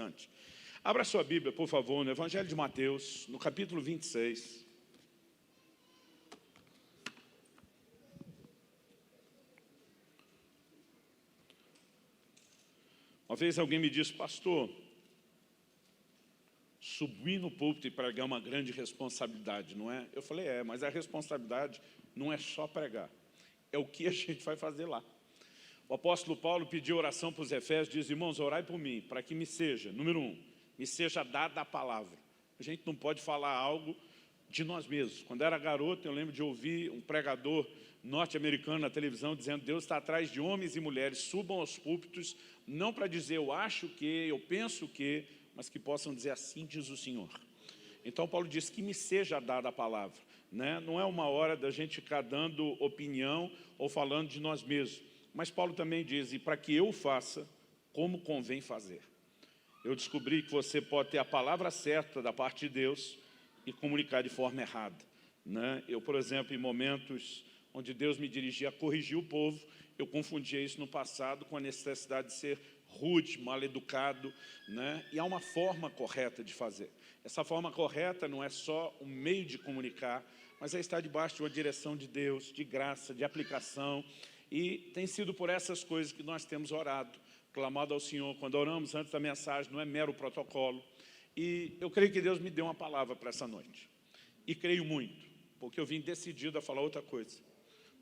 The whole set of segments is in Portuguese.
interessante. Abra sua Bíblia, por favor, no Evangelho de Mateus, no capítulo 26. Uma vez alguém me disse, pastor, subir no púlpito e pregar é uma grande responsabilidade, não é? Eu falei, mas a responsabilidade não é só pregar, é o que a gente vai fazer lá. O apóstolo Paulo pediu oração para os Efésios, diz, irmãos, orai por mim, para que me seja, número 1, me seja dada a palavra. A gente não pode falar algo de nós mesmos. Quando era garoto, eu lembro de ouvir um pregador norte-americano na televisão dizendo, Deus está atrás de homens e mulheres, subam aos púlpitos, não para dizer eu acho que, eu penso que, mas que possam dizer assim diz o Senhor. Então Paulo diz que me seja dada a palavra, né? Não é uma hora da gente ficar dando opinião ou falando de nós mesmos. Mas Paulo também diz, e para que eu faça como convém fazer. Eu descobri que você pode ter a palavra certa da parte de Deus e comunicar de forma errada, né? Eu, por exemplo, em momentos onde Deus me dirigia a corrigir o povo, eu confundia isso no passado com a necessidade de ser rude, mal educado, né? E há uma forma correta de fazer. Essa forma correta não é só um meio de comunicar, mas é estar debaixo de uma direção de Deus, de graça, de aplicação. E tem sido por essas coisas que nós temos orado, clamado ao Senhor. Quando oramos antes da mensagem, não é mero protocolo. E eu creio que Deus me deu uma palavra para essa noite. E creio muito, porque eu vim decidido a falar outra coisa.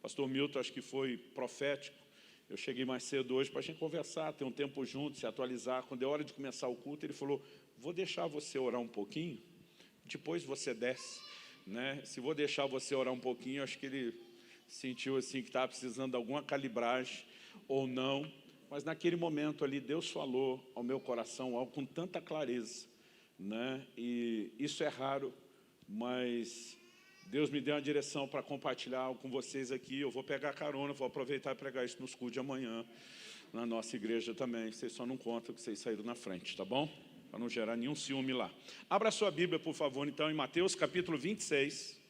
Pastor Milton, acho que foi profético. Eu cheguei mais cedo hoje para a gente conversar, ter um tempo junto, se atualizar. Quando é hora de começar o culto, ele falou, vou deixar você orar um pouquinho, depois você desce, né? Se vou deixar você orar um pouquinho, acho que ele sentiu assim que estava precisando de alguma calibragem ou não. Mas naquele momento ali, Deus falou ao meu coração algo com tanta clareza, né? E isso é raro, mas Deus me deu uma direção para compartilhar algo com vocês aqui. Eu vou pegar carona, vou aproveitar e pregar isso nos cultos de amanhã, na nossa igreja também. Vocês só não contam que vocês saíram na frente, tá bom? Para não gerar nenhum ciúme lá. Abra sua Bíblia, por favor, então, em Mateus capítulo 26.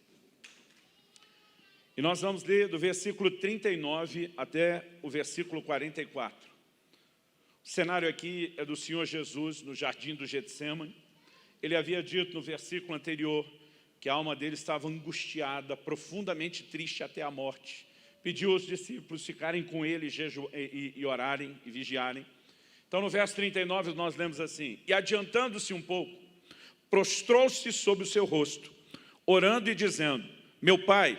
E nós vamos ler do versículo 39 até o versículo 44. O cenário aqui é do Senhor Jesus no jardim do Getsêmani. Ele havia dito no versículo anterior que a alma dele estava angustiada, profundamente triste até a morte. Pediu aos discípulos ficarem com ele e orarem e vigiarem. Então, no verso 39, nós lemos assim, e adiantando-se um pouco, prostrou-se sobre o seu rosto, orando e dizendo, meu Pai,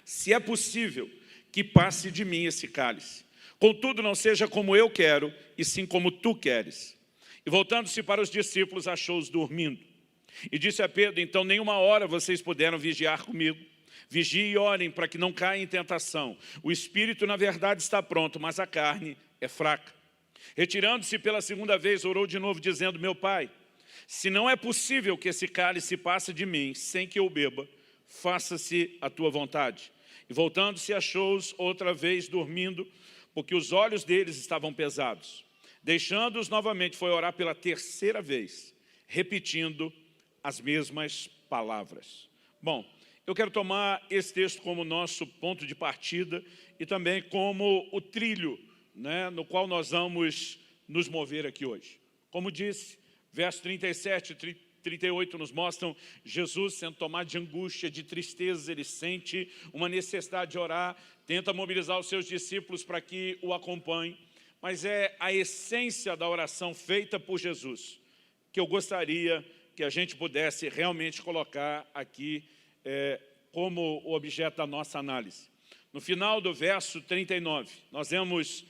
se é possível, que passe de mim esse cálice. Contudo, não seja como eu quero, e sim como tu queres. E voltando-se para os discípulos, achou-os dormindo. E disse a Pedro, então nenhuma hora vocês puderam vigiar comigo. Vigiem e orem para que não caia em tentação. O espírito, na verdade, está pronto, mas a carne é fraca. Retirando-se pela segunda vez, orou de novo, dizendo, meu Pai, se não é possível que esse cálice passe de mim, sem que eu beba, faça-se a tua vontade. E voltando-se, achou-os outra vez dormindo, porque os olhos deles estavam pesados. Deixando-os novamente, foi orar pela terceira vez, repetindo as mesmas palavras. Bom, eu quero tomar esse texto como nosso ponto de partida e também como o trilho, né, no qual nós vamos nos mover aqui hoje. Como disse, verso 37 e 38 nos mostram Jesus sendo tomado de angústia, de tristeza, ele sente uma necessidade de orar, tenta mobilizar os seus discípulos para que o acompanhem, mas é a essência da oração feita por Jesus que eu gostaria que a gente pudesse realmente colocar aqui como o objeto da nossa análise. No final do verso 39, nós vemos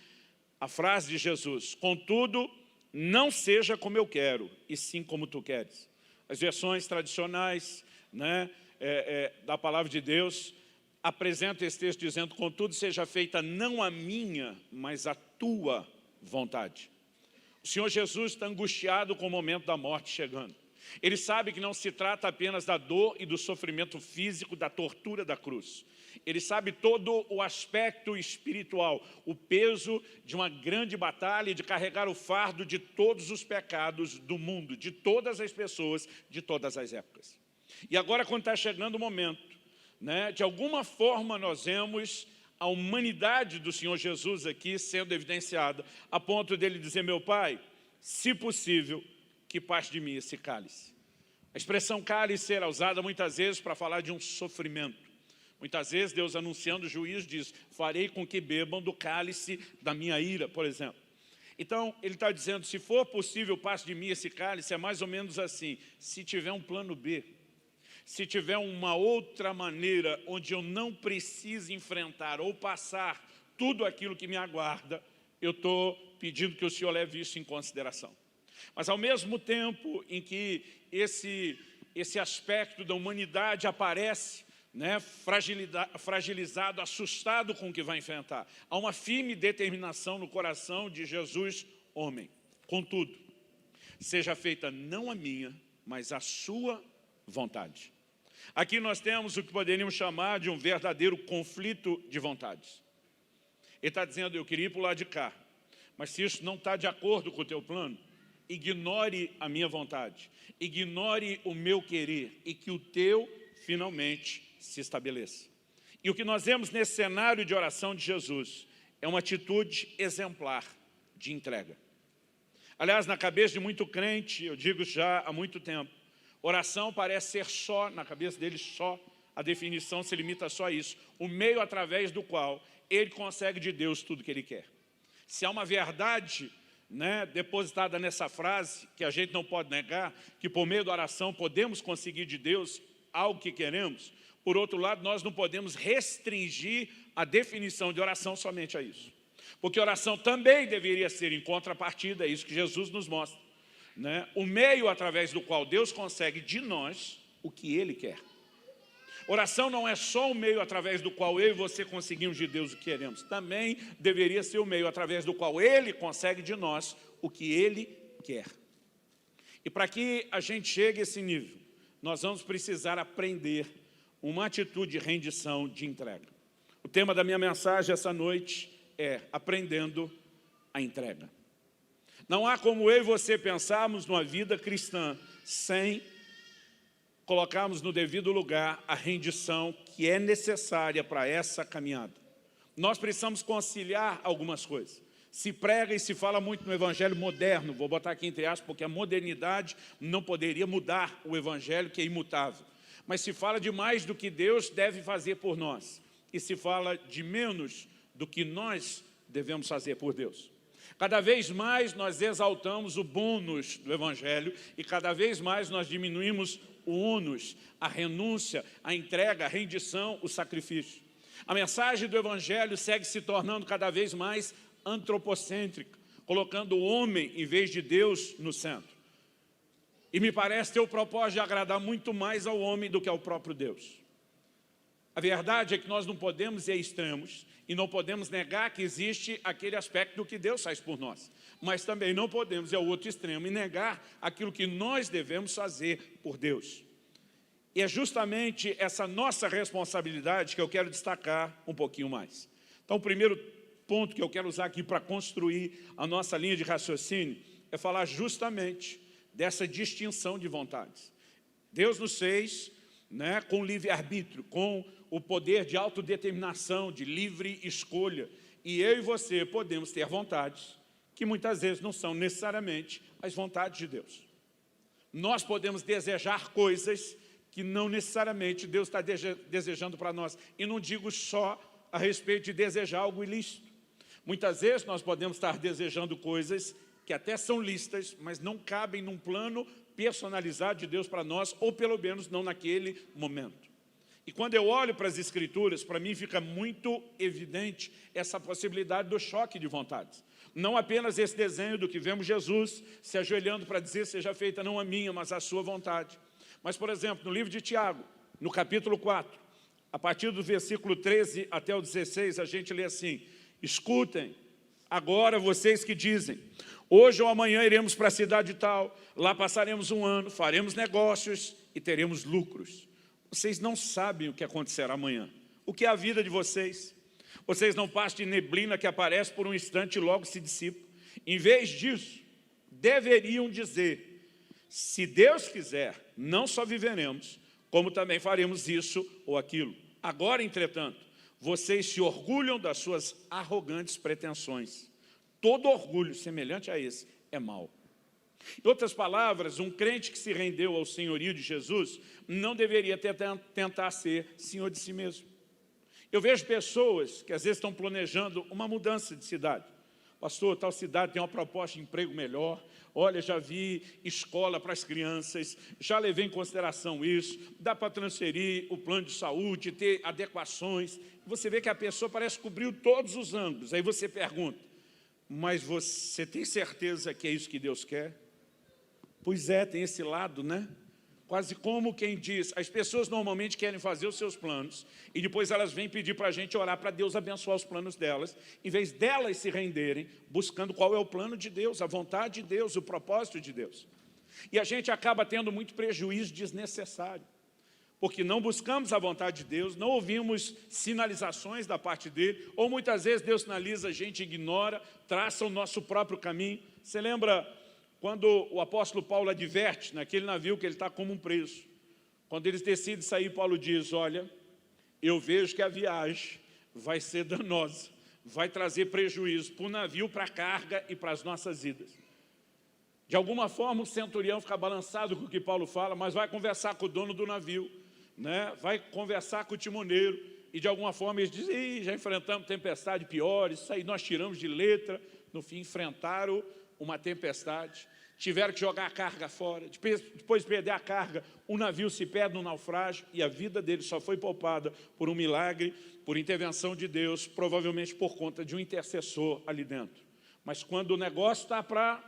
a frase de Jesus, contudo, não seja como eu quero, e sim como tu queres. As versões tradicionais, né, da palavra de Deus apresentam esse texto dizendo, contudo, seja feita não a minha, mas a tua vontade. O Senhor Jesus está angustiado com o momento da morte chegando. Ele sabe que não se trata apenas da dor e do sofrimento físico, da tortura da cruz. Ele sabe todo o aspecto espiritual, o peso de uma grande batalha, de carregar o fardo de todos os pecados do mundo, de todas as pessoas, de todas as épocas. E agora, quando está chegando o momento, né, de alguma forma nós vemos a humanidade do Senhor Jesus aqui sendo evidenciada, a ponto dele dizer, meu Pai, se possível, que passe de mim esse cálice. A expressão cálice era usada muitas vezes para falar de um sofrimento. Muitas vezes Deus, anunciando o juízo, diz: farei com que bebam do cálice da minha ira, por exemplo. Então, ele está dizendo, se for possível, passe de mim esse cálice, é mais ou menos assim: se tiver um plano B, se tiver uma outra maneira onde eu não preciso enfrentar ou passar tudo aquilo que me aguarda, eu estou pedindo que o Senhor leve isso em consideração. Mas ao mesmo tempo em que esse aspecto da humanidade aparece, né, fragilizado, assustado com o que vai enfrentar, há uma firme determinação no coração de Jesus, homem. Contudo, seja feita não a minha, mas a sua vontade. Aqui nós temos o que poderíamos chamar de um verdadeiro conflito de vontades. Ele está dizendo: eu queria ir para o lado de cá, mas se isso não está de acordo com o teu plano, ignore a minha vontade, ignore o meu querer, e que o teu finalmente se estabeleça. E o que nós vemos nesse cenário de oração de Jesus é uma atitude exemplar de entrega. Aliás, na cabeça de muito crente, eu digo já há muito tempo, oração parece ser só, na cabeça dele só, a definição se limita só a isso, o meio através do qual ele consegue de Deus tudo que ele quer. Se há uma verdade, né, depositada nessa frase, que a gente não pode negar, que por meio da oração podemos conseguir de Deus algo que queremos, por outro lado, nós não podemos restringir a definição de oração somente a isso. Porque oração também deveria ser em contrapartida, é isso que Jesus nos mostra, né? O meio através do qual Deus consegue de nós o que Ele quer. Oração não é só o meio através do qual eu e você conseguimos de Deus o que queremos. Também deveria ser o meio através do qual Ele consegue de nós o que Ele quer. E para que a gente chegue a esse nível, nós vamos precisar aprender uma atitude de rendição, de entrega. O tema da minha mensagem essa noite é aprendendo a entrega. Não há como eu e você pensarmos numa vida cristã sem colocarmos no devido lugar a rendição que é necessária para essa caminhada. Nós precisamos conciliar algumas coisas. Se prega e se fala muito no evangelho moderno, vou botar aqui entre aspas, porque a modernidade não poderia mudar o evangelho, que é imutável. Mas se fala de mais do que Deus deve fazer por nós, e se fala de menos do que nós devemos fazer por Deus. Cada vez mais nós exaltamos o bônus do evangelho e cada vez mais nós diminuímos o ônus, a renúncia, a entrega, a rendição, o sacrifício. A mensagem do evangelho segue se tornando cada vez mais antropocêntrica, colocando o homem em vez de Deus no centro. E me parece ter o propósito de agradar muito mais ao homem do que ao próprio Deus. A verdade é que nós não podemos ir a extremos e não podemos negar que existe aquele aspecto do que Deus faz por nós. Mas também não podemos ir ao outro extremo e negar aquilo que nós devemos fazer por Deus. E é justamente essa nossa responsabilidade que eu quero destacar um pouquinho mais. Então, o primeiro ponto que eu quero usar aqui para construir a nossa linha de raciocínio é falar justamente dessa distinção de vontades. Deus nos fez, né, com livre-arbítrio, com o poder de autodeterminação, de livre escolha. E eu e você podemos ter vontades que muitas vezes não são necessariamente as vontades de Deus. Nós podemos desejar coisas que não necessariamente Deus está desejando para nós. E não digo só a respeito de desejar algo ilícito. Muitas vezes nós podemos estar desejando coisas que até são lícitas, mas não cabem num plano personalizado de Deus para nós, ou pelo menos não naquele momento. E quando eu olho para as Escrituras, para mim fica muito evidente essa possibilidade do choque de vontades. Não apenas esse desenho do que vemos Jesus se ajoelhando para dizer: seja feita não a minha, mas a sua vontade. Mas, por exemplo, no livro de Tiago, no capítulo 4, a partir do versículo 13 até o 16, a gente lê assim: escutem agora vocês que dizem: hoje ou amanhã iremos para a cidade tal, lá passaremos um ano, faremos negócios e teremos lucros. Vocês não sabem o que acontecerá amanhã. O que é a vida de vocês? Vocês não passam de neblina que aparece por um instante e logo se dissipa. Em vez disso, deveriam dizer: se Deus quiser, não só viveremos, como também faremos isso ou aquilo. Agora, entretanto, vocês se orgulham das suas arrogantes pretensões. Todo orgulho semelhante a esse é mau. Em outras palavras, um crente que se rendeu ao senhorio de Jesus não deveria tentar ser senhor de si mesmo. Eu vejo pessoas que às vezes estão planejando uma mudança de cidade. Pastor, tal cidade tem uma proposta de emprego melhor. Olha, já vi escola para as crianças, já levei em consideração isso. Dá para transferir o plano de saúde, ter adequações. Você vê que a pessoa parece que cobriu todos os ângulos. Aí você pergunta, mas você tem certeza que é isso que Deus quer? Pois é, tem esse lado, né? Quase como quem diz, as pessoas normalmente querem fazer os seus planos e depois elas vêm pedir para a gente orar para Deus abençoar os planos delas, em vez delas se renderem, buscando qual é o plano de Deus, a vontade de Deus, o propósito de Deus. E a gente acaba tendo muito prejuízo desnecessário, porque não buscamos a vontade de Deus, não ouvimos sinalizações da parte dele, ou muitas vezes Deus sinaliza, a gente ignora, traça o nosso próprio caminho. Você lembra quando o apóstolo Paulo adverte naquele navio que ele está como um preso? Quando eles decidem sair, Paulo diz, olha, eu vejo que a viagem vai ser danosa, vai trazer prejuízo para o navio, para a carga e para as nossas vidas. De alguma forma o centurião fica balançado com o que Paulo fala, mas vai conversar com o dono do navio, né? Vai conversar com o timoneiro, e de alguma forma eles dizem, já enfrentamos tempestade piores, isso aí nós tiramos de letra. No fim enfrentaram uma tempestade, tiveram que jogar a carga fora, depois de perder a carga, o navio se perde no naufrágio e a vida dele só foi poupada por um milagre, por intervenção de Deus, provavelmente por conta de um intercessor ali dentro. Mas quando o negócio está para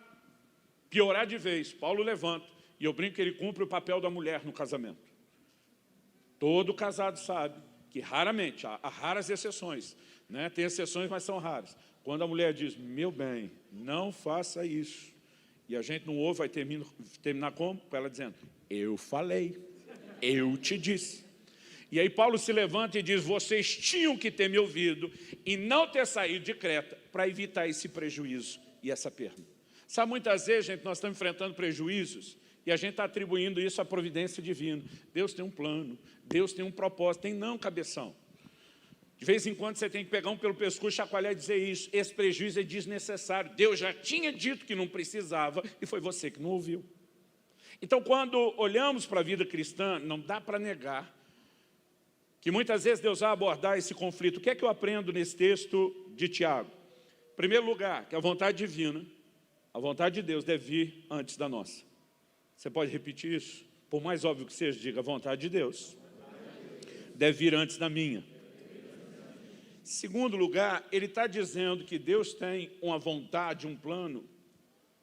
piorar de vez, Paulo levanta, e eu brinco que ele cumpre o papel da mulher no casamento. Todo casado sabe que raramente, há raras exceções, né? Tem exceções, mas são raras. Quando a mulher diz, meu bem, não faça isso, e a gente não ouve, vai terminar como? Com ela dizendo, eu falei, eu te disse. E aí Paulo se levanta e diz, vocês tinham que ter me ouvido e não ter saído de Creta para evitar esse prejuízo e essa perda. Sabe, muitas vezes, gente, nós estamos enfrentando prejuízos e a gente está atribuindo isso à providência divina. Deus tem um plano, Deus tem um propósito, tem não, cabeção. De vez em quando você tem que pegar um pelo pescoço, chacoalhar e dizer isso. Esse prejuízo é desnecessário. Deus já tinha dito que não precisava e foi você que não ouviu. Então, quando olhamos para a vida cristã, não dá para negar que muitas vezes Deus vai abordar esse conflito. O que é que eu aprendo nesse texto de Tiago? Em primeiro lugar, que a vontade divina, a vontade de Deus deve vir antes da nossa. Você pode repetir isso? Por mais óbvio que seja, diga, a vontade de Deus deve vir antes da minha. Segundo lugar, ele está dizendo que Deus tem uma vontade, um plano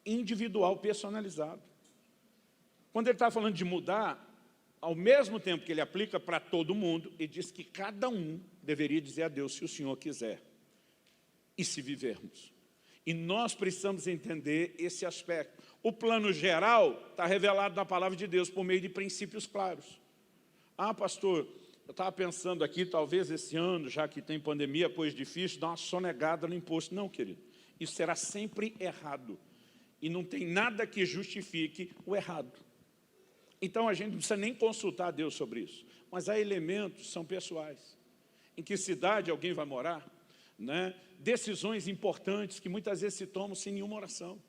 individual, personalizado. Quando ele está falando de mudar, ao mesmo tempo que ele aplica para todo mundo, ele diz que cada um deveria dizer a Deus, se o Senhor quiser, e se vivermos. E nós precisamos entender esse aspecto. O plano geral está revelado na palavra de Deus por meio de princípios claros. Ah, pastor, eu estava pensando aqui, talvez esse ano, já que tem pandemia, coisa difícil, dar uma sonegada no imposto. Não, querido, isso será sempre errado. E não tem nada que justifique o errado. Então, a gente não precisa nem consultar a Deus sobre isso. Mas há elementos, são pessoais. Em que cidade alguém vai morar, né? Decisões importantes que muitas vezes se tomam sem nenhuma oração.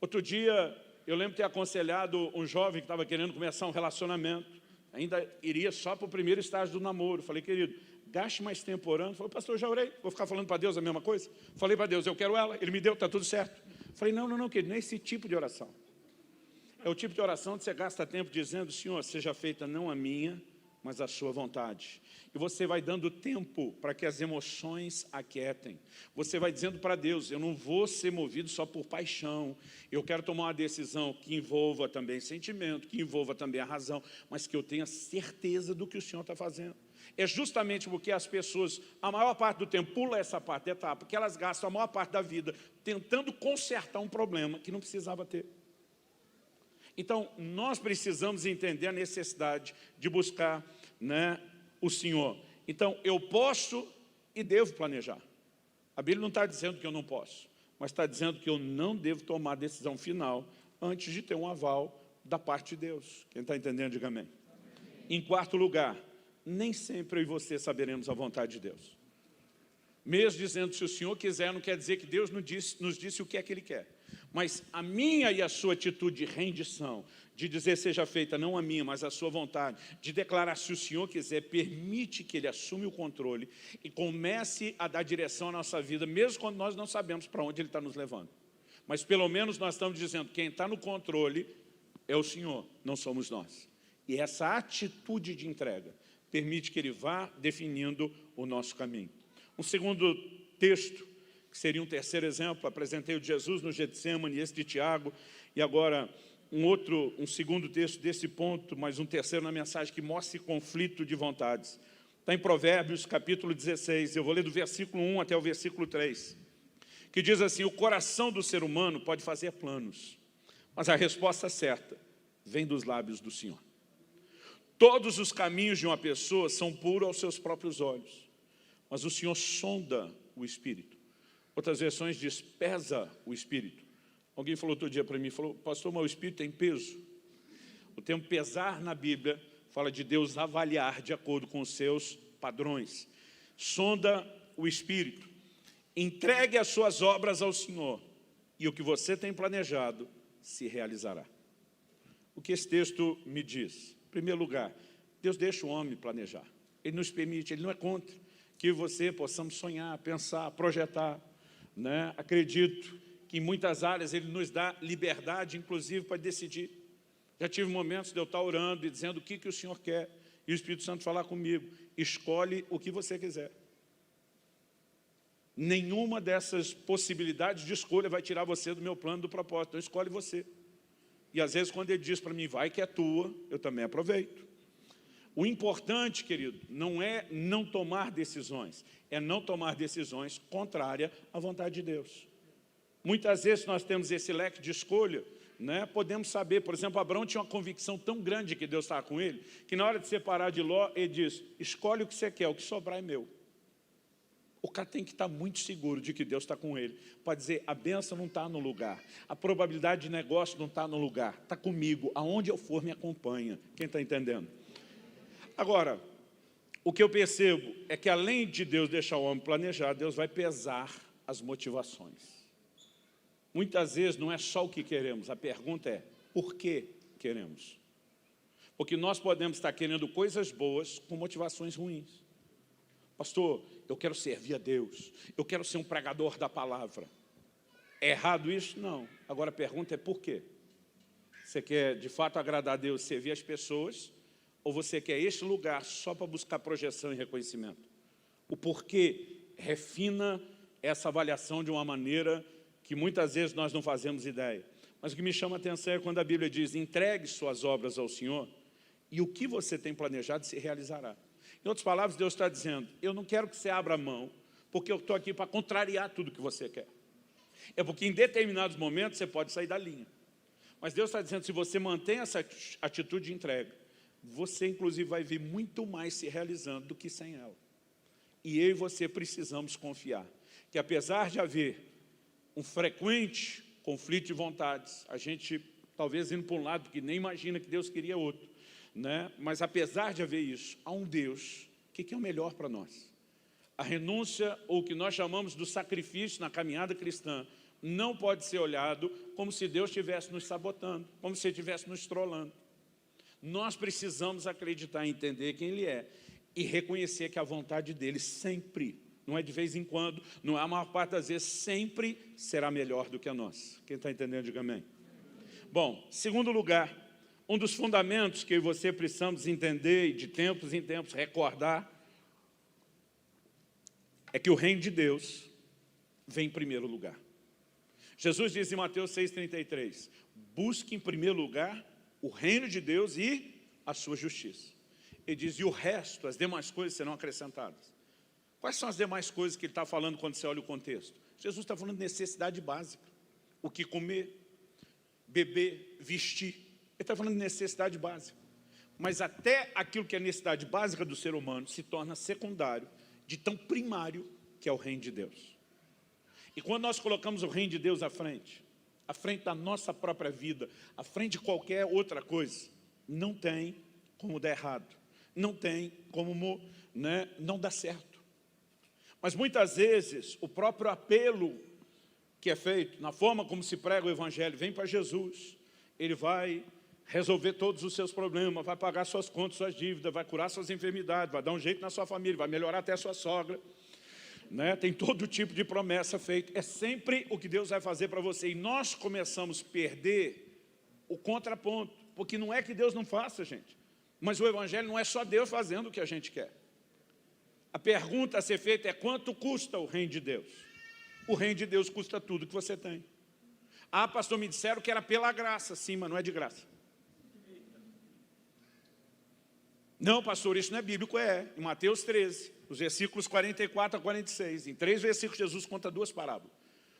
Outro dia, eu lembro de ter aconselhado um jovem que estava querendo começar um relacionamento. Ainda iria só para o primeiro estágio do namoro. Falei, querido, gaste mais tempo orando. Falei, pastor, já orei, vou ficar falando para Deus a mesma coisa? Falei para Deus, eu quero ela, ele me deu, está tudo certo. Falei, não, querido, não é esse tipo de oração. É o tipo de oração que você gasta tempo dizendo, Senhor, seja feita não a minha, mas a sua vontade. E você vai dando tempo para que as emoções aquietem. Você vai dizendo para Deus, eu não vou ser movido só por paixão. Eu quero tomar uma decisão que envolva também sentimento, que envolva também a razão, mas que eu tenha certeza do que o Senhor está fazendo. É justamente porque as pessoas, a maior parte do tempo, pula essa parte da etapa, porque elas gastam a maior parte da vida tentando consertar um problema que não precisava ter. Então, nós precisamos entender a necessidade de buscar, né, o Senhor. Então, eu posso e devo planejar. A Bíblia não está dizendo que eu não posso, mas está dizendo que eu não devo tomar a decisão final antes de ter um aval da parte de Deus. Quem está entendendo, diga amém. Em quarto lugar, nem sempre eu e você saberemos a vontade de Deus. Mesmo dizendo, se o Senhor quiser, não quer dizer que Deus nos disse o que é que Ele quer. Mas a minha e a sua atitude de rendição, de dizer seja feita não a minha, mas a sua vontade, de declarar se o Senhor quiser, permite que Ele assuma o controle e comece a dar direção à nossa vida, mesmo quando nós não sabemos para onde Ele está nos levando. Mas pelo menos nós estamos dizendo que quem está no controle é o Senhor, não somos nós. E essa atitude de entrega permite que Ele vá definindo o nosso caminho. Um segundo texto, que seria um terceiro exemplo, apresentei o de Jesus no Getsêmani, esse de Tiago, e agora um segundo texto desse ponto, mas um terceiro na mensagem que mostra esse conflito de vontades. Está em Provérbios, capítulo 16, eu vou ler do versículo 1 até o versículo 3, que diz assim: o coração do ser humano pode fazer planos, mas a resposta certa vem dos lábios do Senhor. Todos os caminhos de uma pessoa são puros aos seus próprios olhos, mas o Senhor sonda o espírito. Outras versões diz, pesa o espírito. Alguém falou outro dia para mim, falou, pastor, mas o espírito tem peso? O termo pesar na Bíblia fala de Deus avaliar de acordo com os seus padrões. Sonda o espírito. Entregue as suas obras ao Senhor, e o que você tem planejado se realizará. O que esse texto me diz? Em primeiro lugar, Deus deixa o homem planejar. Ele nos permite, Ele não é contra que você possamos sonhar, pensar, projetar. Né? Acredito que em muitas áreas Ele nos dá liberdade, inclusive, para decidir. Já tive momentos de eu estar orando e dizendo o que o Senhor quer, e o Espírito Santo falar comigo, escolhe o que você quiser. Nenhuma dessas possibilidades de escolha vai tirar você do meu plano, do propósito, então escolhe você. E às vezes quando Ele diz para mim, vai que é tua, eu também aproveito. O importante, querido, não é não tomar decisões, é não tomar decisões contrárias à vontade de Deus. Muitas vezes nós temos esse leque de escolha, né? Podemos saber, por exemplo, Abraão tinha uma convicção tão grande que Deus estava com ele, que na hora de separar de Ló, ele diz, escolhe o que você quer, o que sobrar é meu. O cara tem que estar muito seguro de que Deus está com ele, para dizer, a bênção não está no lugar, a probabilidade de negócio não está no lugar, está comigo, aonde eu for me acompanha. Quem está entendendo? Agora, o que eu percebo é que além de Deus deixar o homem planejar, Deus vai pesar as motivações. Muitas vezes não é só o que queremos, a pergunta é, por que queremos? Porque nós podemos estar querendo coisas boas com motivações ruins. Pastor, eu quero servir a Deus, eu quero ser um pregador da palavra. É errado isso? Não. Agora a pergunta é por quê? Você quer de fato agradar a Deus, servir as pessoas, ou você quer este lugar só para buscar projeção e reconhecimento? O porquê refina essa avaliação de uma maneira que muitas vezes nós não fazemos ideia. Mas o que me chama a atenção é quando a Bíblia diz, entregue suas obras ao Senhor, e o que você tem planejado se realizará. Em outras palavras, Deus está dizendo, eu não quero que você abra a mão, porque eu estou aqui para contrariar tudo que você quer. É porque em determinados momentos você pode sair da linha. Mas Deus está dizendo, se você mantém essa atitude de entrega, você inclusive vai ver muito mais se realizando do que sem ela. E eu e você precisamos confiar, que apesar de haver um frequente conflito de vontades, a gente talvez indo para um lado que nem imagina que Deus queria outro, né? Mas apesar de haver isso, há um Deus que é o melhor para nós. A renúncia, ou o que nós chamamos do sacrifício na caminhada cristã, não pode ser olhado como se Deus estivesse nos sabotando, como se Ele estivesse nos trolando. Nós precisamos acreditar e entender quem Ele é e reconhecer que a vontade dEle sempre, não é de vez em quando, não é a maior parte das vezes, sempre será melhor do que a nossa. Quem está entendendo, diga amém. Bom, segundo lugar, um dos fundamentos que eu e você precisamos entender e de tempos em tempos recordar é que o reino de Deus vem em primeiro lugar. Jesus diz em Mateus 6,33, busque em primeiro lugar o reino de Deus e a sua justiça. Ele diz, e o resto, as demais coisas serão acrescentadas. Quais são as demais coisas que ele está falando quando você olha o contexto? Jesus está falando de necessidade básica. O que comer, beber, vestir. Ele está falando de necessidade básica. Mas até aquilo que é necessidade básica do ser humano se torna secundário, de tão primário que é o reino de Deus. E quando nós colocamos o reino de Deus à frente da nossa própria vida, à frente de qualquer outra coisa, não tem como dar errado, não tem como não dar certo. Mas muitas vezes o próprio apelo que é feito, na forma como se prega o Evangelho, vem para Jesus, Ele vai resolver todos os seus problemas, vai pagar suas contas, suas dívidas, vai curar suas enfermidades, vai dar um jeito na sua família, vai melhorar até a sua sogra. Né? Tem todo tipo de promessa feita. É sempre o que Deus vai fazer para você. E nós começamos a perder o contraponto, porque não é que Deus não faça, gente. Mas o Evangelho não é só Deus fazendo o que a gente quer. A pergunta a ser feita é: quanto custa o reino de Deus? O reino de Deus custa tudo que você tem. Ah, pastor, me disseram que era pela graça. Sim, mas não é de graça. Não, pastor, isso não é bíblico. É. Em Mateus 13, os versículos 44 a 46. Em 3 versículos, Jesus conta 2 parábolas.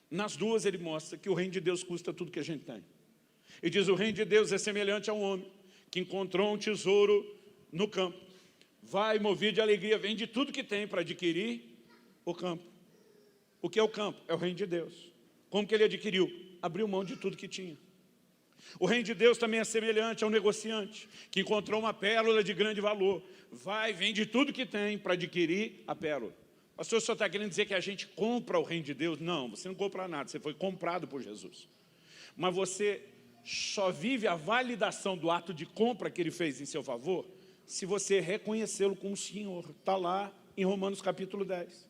Nas 2, ele mostra que o reino de Deus custa tudo que a gente tem. E diz: o reino de Deus é semelhante a um homem que encontrou um tesouro no campo. Vai, movido de alegria, vende tudo que tem para adquirir o campo. O que é o campo? É o reino de Deus. Como que ele adquiriu? Abriu mão de tudo que tinha. O reino de Deus também é semelhante a um negociante que encontrou uma pérola de grande valor. Vai, vende tudo que tem para adquirir a pérola. Pastor, o senhor está querendo dizer que a gente compra o reino de Deus? Não, você não compra nada, você foi comprado por Jesus. Mas você só vive a validação do ato de compra que ele fez em seu favor se você reconhecê-lo como Senhor. Está lá em Romanos capítulo 10.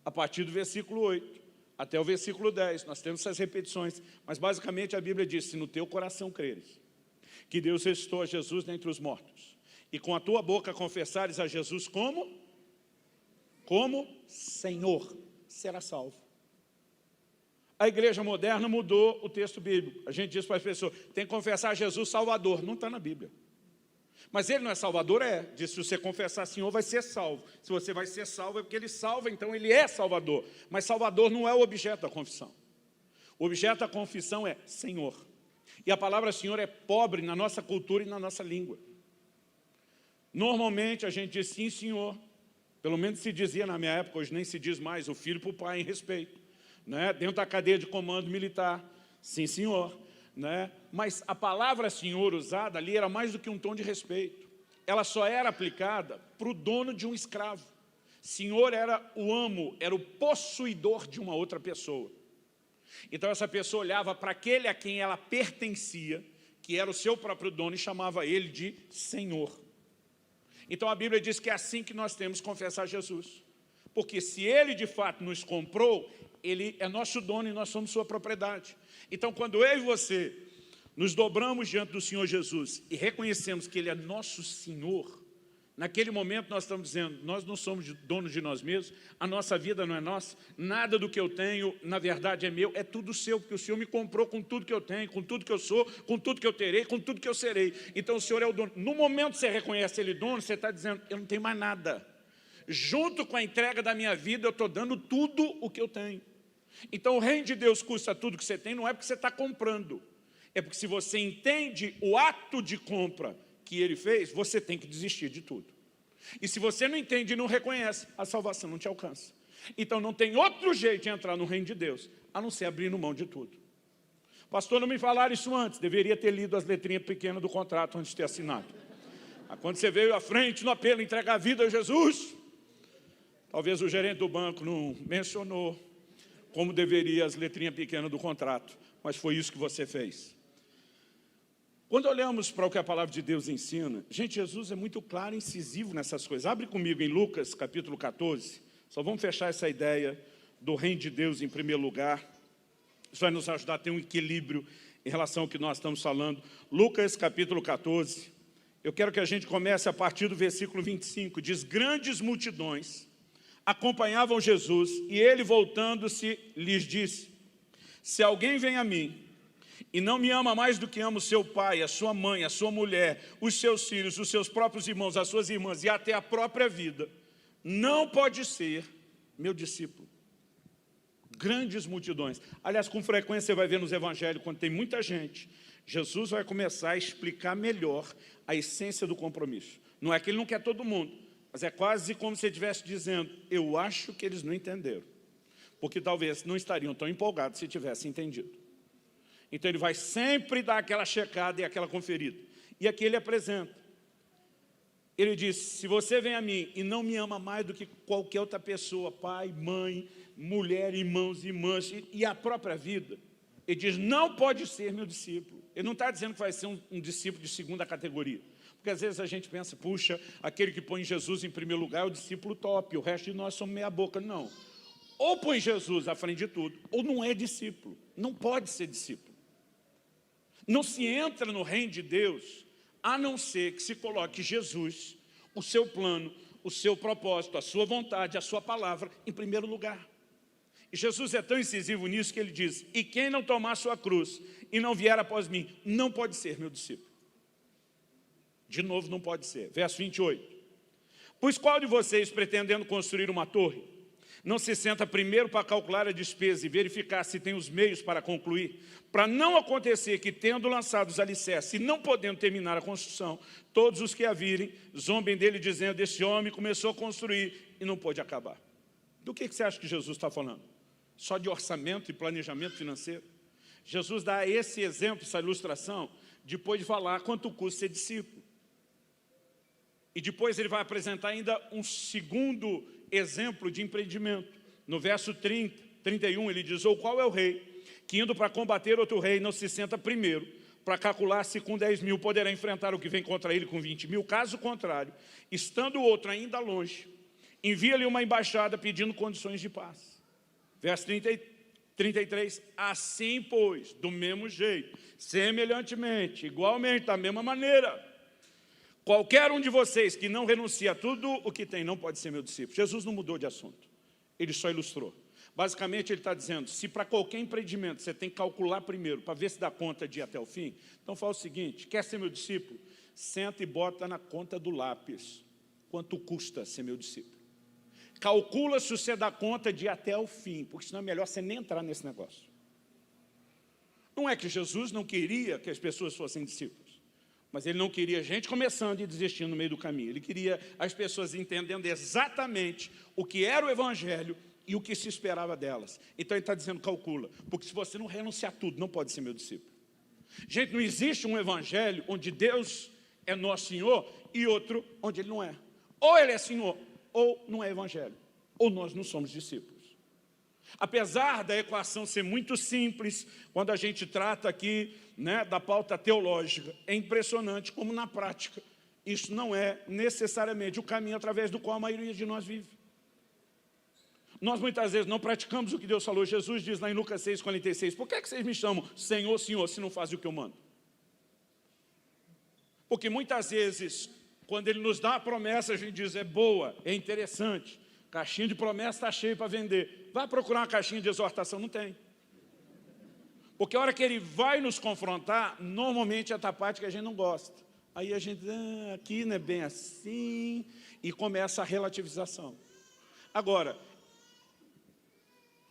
A partir do versículo 8 até o versículo 10, nós temos essas repetições, mas basicamente a Bíblia diz: se no teu coração creres que Deus ressuscitou a Jesus dentre os mortos, e com a tua boca confessares a Jesus como Senhor, será salvo. A igreja moderna mudou o texto bíblico. A gente diz para as pessoas: tem que confessar Jesus Salvador. Não está na Bíblia. Mas ele não é Salvador? É. Diz: se você confessar Senhor, vai ser salvo. Se você vai ser salvo, é porque ele salva, então ele é Salvador. Mas Salvador não é o objeto da confissão. O objeto da confissão é Senhor. E a palavra Senhor é pobre na nossa cultura e na nossa língua. Normalmente a gente diz sim, Senhor. Pelo menos se dizia na minha época, hoje nem se diz mais, o filho para o pai em respeito. Né? Dentro da cadeia de comando militar, sim, Senhor. Né? Mas a palavra Senhor usada ali era mais do que um tom de respeito. Ela só era aplicada para o dono de um escravo. Senhor era o amo, era o possuidor de uma outra pessoa. Então essa pessoa olhava para aquele a quem ela pertencia, que era o seu próprio dono, e chamava ele de Senhor. Então a Bíblia diz que é assim que nós temos que confessar Jesus. Porque se ele de fato nos comprou, ele é nosso dono e nós somos sua propriedade. Então, quando eu e você nos dobramos diante do Senhor Jesus e reconhecemos que ele é nosso Senhor, naquele momento nós estamos dizendo: nós não somos donos de nós mesmos, a nossa vida não é nossa, nada do que eu tenho, na verdade, é meu, é tudo seu, porque o Senhor me comprou com tudo que eu tenho, com tudo que eu sou, com tudo que eu terei, com tudo que eu serei. Então, o Senhor é o dono. No momento que você reconhece ele dono, você está dizendo: eu não tenho mais nada. Junto com a entrega da minha vida, eu estou dando tudo o que eu tenho. Então, o reino de Deus custa tudo que você tem, não é porque você está comprando. É porque se você entende o ato de compra que ele fez, você tem que desistir de tudo. E se você não entende e não reconhece, a salvação não te alcança. Então, não tem outro jeito de entrar no reino de Deus, a não ser abrindo mão de tudo. Pastor, não me falaram isso antes. Deveria ter lido as letrinhas pequenas do contrato antes de ter assinado. Mas quando você veio à frente no apelo entregar a vida a Jesus, talvez o gerente do banco não mencionou como deveria as letrinhas pequenas do contrato, mas foi isso que você fez. Quando olhamos para o que a palavra de Deus ensina, gente, Jesus é muito claro e incisivo nessas coisas. Abre comigo em Lucas, capítulo 14, só vamos fechar essa ideia do reino de Deus em primeiro lugar. Isso vai nos ajudar a ter um equilíbrio em relação ao que nós estamos falando. Lucas, capítulo 14, eu quero que a gente comece a partir do versículo 25, diz: grandes multidões acompanhavam Jesus, e ele, voltando-se, lhes disse: se alguém vem a mim e não me ama mais do que ama o seu pai, a sua mãe, a sua mulher, os seus filhos, os seus próprios irmãos, as suas irmãs e até a própria vida, não pode ser meu discípulo. Grandes multidões. Aliás, com frequência você vai ver nos evangelhos, quando tem muita gente, Jesus vai começar a explicar melhor a essência do compromisso. Não é que ele não quer todo mundo, mas é quase como se ele estivesse dizendo: eu acho que eles não entenderam, porque talvez não estariam tão empolgados se tivessem entendido. Então ele vai sempre dar aquela checada e aquela conferida. E aqui ele apresenta Ele disse, se você vem a mim e não me ama mais do que qualquer outra pessoa, pai, mãe, mulher, irmãos, irmãs, e a própria vida, ele diz, não pode ser meu discípulo. Ele não está dizendo que vai ser um discípulo de segunda categoria. Porque às vezes a gente pensa, puxa, aquele que põe Jesus em primeiro lugar é o discípulo top, o resto de nós somos meia boca. Não. Ou põe Jesus à frente de tudo, ou não é discípulo. Não pode ser discípulo. Não se entra no reino de Deus, a não ser que se coloque Jesus, o seu plano, o seu propósito, a sua vontade, a sua palavra, em primeiro lugar. E Jesus é tão incisivo nisso que ele diz, e quem não tomar sua cruz e não vier após mim, não pode ser meu discípulo. De novo, não pode ser. Verso 28. Pois qual de vocês, pretendendo construir uma torre, não se senta primeiro para calcular a despesa e verificar se tem os meios para concluir, para não acontecer que, tendo lançado os alicerces e não podendo terminar a construção, todos os que a virem zombem dele, dizendo, esse homem começou a construir e não pôde acabar. Do que você acha que Jesus está falando? Só de orçamento e planejamento financeiro? Jesus dá esse exemplo, essa ilustração, depois de falar quanto custa ser discípulo. E depois ele vai apresentar ainda um segundo exemplo de empreendimento. No verso 31, ele diz, ou qual é o rei que indo para combater outro rei não se senta primeiro para calcular se com 10 mil poderá enfrentar o que vem contra ele com 20 mil? Caso contrário, estando o outro ainda longe, envia-lhe uma embaixada pedindo condições de paz. Verso 33, assim pois, do mesmo jeito, semelhantemente, igualmente, da mesma maneira, qualquer um de vocês que não renuncia a tudo o que tem, não pode ser meu discípulo. Jesus não mudou de assunto, ele só ilustrou. Basicamente, ele está dizendo, se para qualquer empreendimento você tem que calcular primeiro, para ver se dá conta de ir até o fim, então fala o seguinte, quer ser meu discípulo? Senta e bota na conta do lápis, quanto custa ser meu discípulo. Calcula se você dá conta de ir até o fim, porque senão é melhor você nem entrar nesse negócio. Não é que Jesus não queria que as pessoas fossem discípulos, mas ele não queria gente começando e desistindo no meio do caminho. Ele queria as pessoas entendendo exatamente o que era o Evangelho e o que se esperava delas. Então ele está dizendo, calcula, porque se você não renunciar a tudo, não pode ser meu discípulo. Gente, não existe um Evangelho onde Deus é nosso Senhor e outro onde Ele não é. Ou Ele é Senhor, ou não é Evangelho, ou nós não somos discípulos. Apesar da equação ser muito simples, quando a gente trata aqui da pauta teológica, é impressionante como na prática isso não é necessariamente o caminho através do qual a maioria de nós vive. Nós muitas vezes não praticamos o que Deus falou. Jesus diz lá em Lucas 6,46, por que vocês me chamam Senhor, Senhor, se não fazem o que eu mando? Porque muitas vezes, quando Ele nos dá a promessa, a gente diz, é boa, é interessante, caixinha de promessa está cheia para vender. Vai procurar uma caixinha de exortação, não tem. Porque a hora que Ele vai nos confrontar, normalmente é a parte que a gente não gosta. Aí a gente, aqui não é bem assim, e começa a relativização. Agora,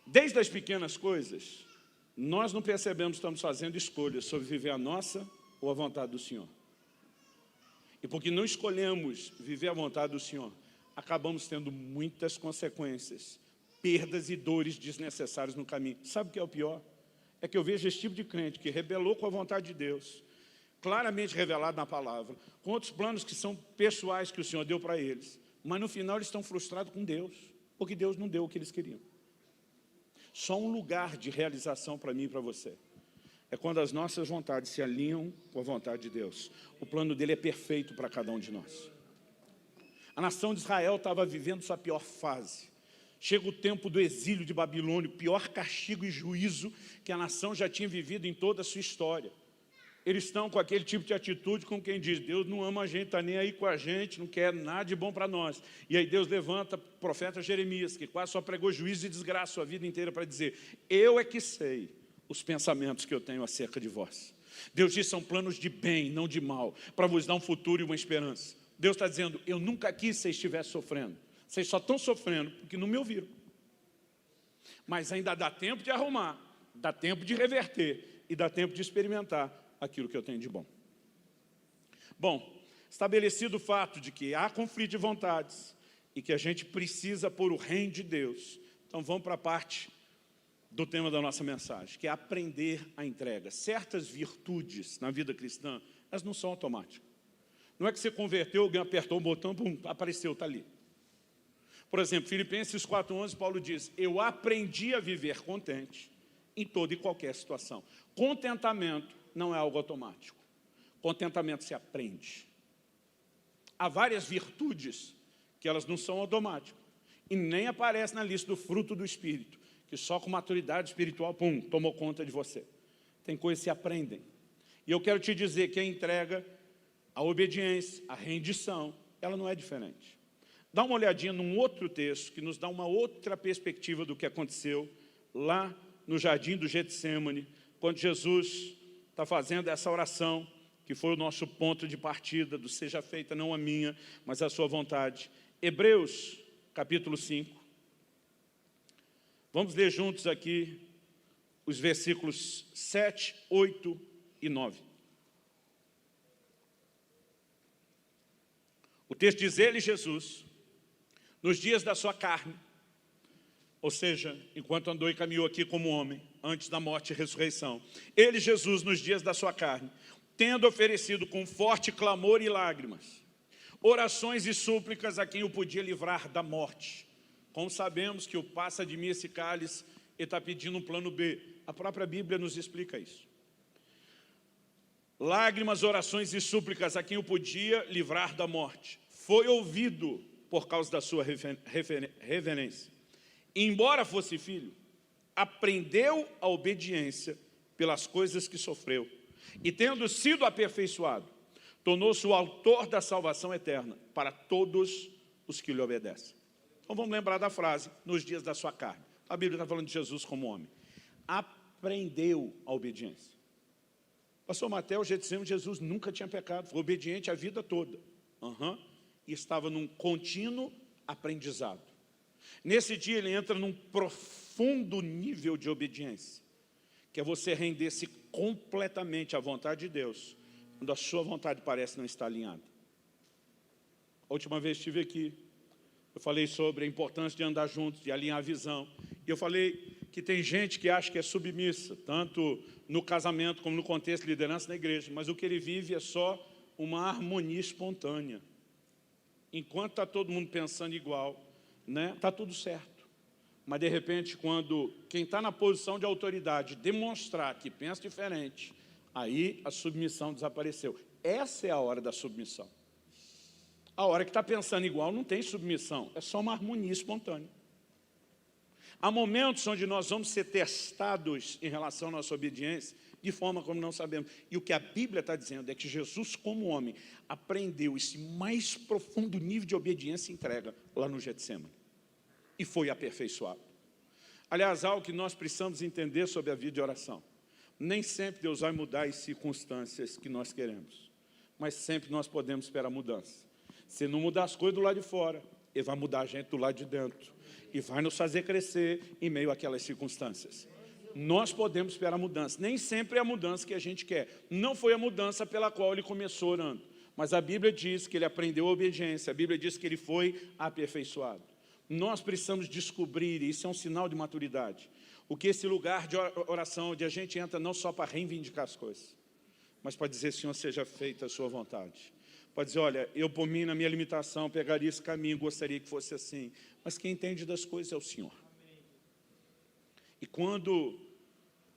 desde as pequenas coisas, nós não percebemos que estamos fazendo escolhas sobre viver a nossa ou a vontade do Senhor. E porque não escolhemos viver a vontade do Senhor, acabamos tendo muitas consequências, perdas e dores desnecessárias no caminho. Sabe o que é o pior? É que eu vejo esse tipo de crente que rebelou com a vontade de Deus, claramente revelado na palavra, com outros planos que são pessoais que o Senhor deu para eles, mas no final eles estão frustrados com Deus, porque Deus não deu o que eles queriam. Só um lugar de realização para mim e para você é quando as nossas vontades se alinham com a vontade de Deus. O plano dele é perfeito para cada um de nós. A nação de Israel estava vivendo sua pior fase. Chega o tempo do exílio de Babilônia, o pior castigo e juízo que a nação já tinha vivido em toda a sua história. Eles estão com aquele tipo de atitude com quem diz, Deus não ama a gente, está nem aí com a gente, não quer nada de bom para nós. E aí Deus levanta o profeta Jeremias, que quase só pregou juízo e desgraça a sua vida inteira para dizer, eu é que sei os pensamentos que eu tenho acerca de vós. Deus diz, são planos de bem, não de mal, para vos dar um futuro e uma esperança. Deus está dizendo, eu nunca quis que vocês estivessem sofrendo. Vocês só estão sofrendo porque não me ouviram. Mas ainda dá tempo de arrumar, dá tempo de reverter e dá tempo de experimentar aquilo que eu tenho de bom. Bom, estabelecido o fato de que há conflito de vontades e que a gente precisa pôr o reino de Deus, então vamos para a parte do tema da nossa mensagem, que é aprender a entrega. Certas virtudes na vida cristã, elas não são automáticas. Não é que você converteu, alguém apertou um botão, pum, apareceu, está ali. Por exemplo, Filipenses 4,11, Paulo diz, eu aprendi a viver contente em toda e qualquer situação. Contentamento não é algo automático. Contentamento se aprende. Há várias virtudes que elas não são automáticas e nem aparecem na lista do fruto do Espírito, que só com maturidade espiritual, pum, tomou conta de você. Tem coisas que se aprendem. E eu quero te dizer que a entrega, a obediência, a rendição, ela não é diferente. Dá uma olhadinha num outro texto que nos dá uma outra perspectiva do que aconteceu lá no jardim do Getsêmani, quando Jesus está fazendo essa oração, que foi o nosso ponto de partida, do seja feita não a minha, mas a sua vontade. Hebreus, capítulo 5. Vamos ler juntos aqui os versículos 7, 8 e 9. O texto diz, ele, Jesus, nos dias da sua carne, ou seja, enquanto andou e caminhou aqui como homem, antes da morte e ressurreição, ele, Jesus, nos dias da sua carne, tendo oferecido com forte clamor e lágrimas, orações e súplicas a quem o podia livrar da morte. Como sabemos que o passa de mim esse cálice, ele está pedindo um plano B. A própria Bíblia nos explica isso. Lágrimas, orações e súplicas a quem o podia livrar da morte. Foi ouvido por causa da sua reverência. Embora fosse filho, aprendeu a obediência pelas coisas que sofreu. E tendo sido aperfeiçoado, tornou-se o autor da salvação eterna para todos os que lhe obedecem. Então vamos lembrar da frase, nos dias da sua carne. A Bíblia está falando de Jesus como homem. Aprendeu a obediência. Pastor Mateus, Jesus nunca tinha pecado, foi obediente a vida toda. E estava num contínuo aprendizado. Nesse dia ele entra num profundo nível de obediência, que é você render-se completamente à vontade de Deus, quando a sua vontade parece não estar alinhada. A última vez que estive aqui, eu falei sobre a importância de andar juntos, de alinhar a visão. E eu falei que tem gente que acha que é submissa, tanto no casamento como no contexto de liderança na igreja, mas o que ele vive é só uma harmonia espontânea. Enquanto está todo mundo pensando igual, está tudo certo. Mas, de repente, quando quem está na posição de autoridade demonstrar que pensa diferente, aí a submissão desapareceu. Essa é a hora da submissão. A hora que está pensando igual não tem submissão, é só uma harmonia espontânea. Há momentos onde nós vamos ser testados em relação à nossa obediência, de forma como não sabemos. E o que a Bíblia está dizendo é que Jesus, como homem, aprendeu esse mais profundo nível de obediência e entrega lá no Getsêmani. E foi aperfeiçoado. Aliás, algo que nós precisamos entender sobre a vida de oração. Nem sempre Deus vai mudar as circunstâncias que nós queremos, mas sempre nós podemos esperar mudança. Se não mudar as coisas do lado de fora, Ele vai mudar a gente do lado de dentro e vai nos fazer crescer em meio àquelas circunstâncias. Nós podemos esperar mudança. Nem sempre é a mudança que a gente quer. Não foi a mudança pela qual ele começou orando, mas a Bíblia diz que ele aprendeu a obediência, a Bíblia diz que ele foi aperfeiçoado. Nós precisamos descobrir, e isso é um sinal de maturidade, o que esse lugar de oração, onde a gente entra não só para reivindicar as coisas, mas para dizer, Senhor, seja feita a sua vontade. Pode dizer, olha, eu por mim, na minha limitação, pegaria esse caminho, gostaria que fosse assim. Mas quem entende das coisas é o Senhor. E quando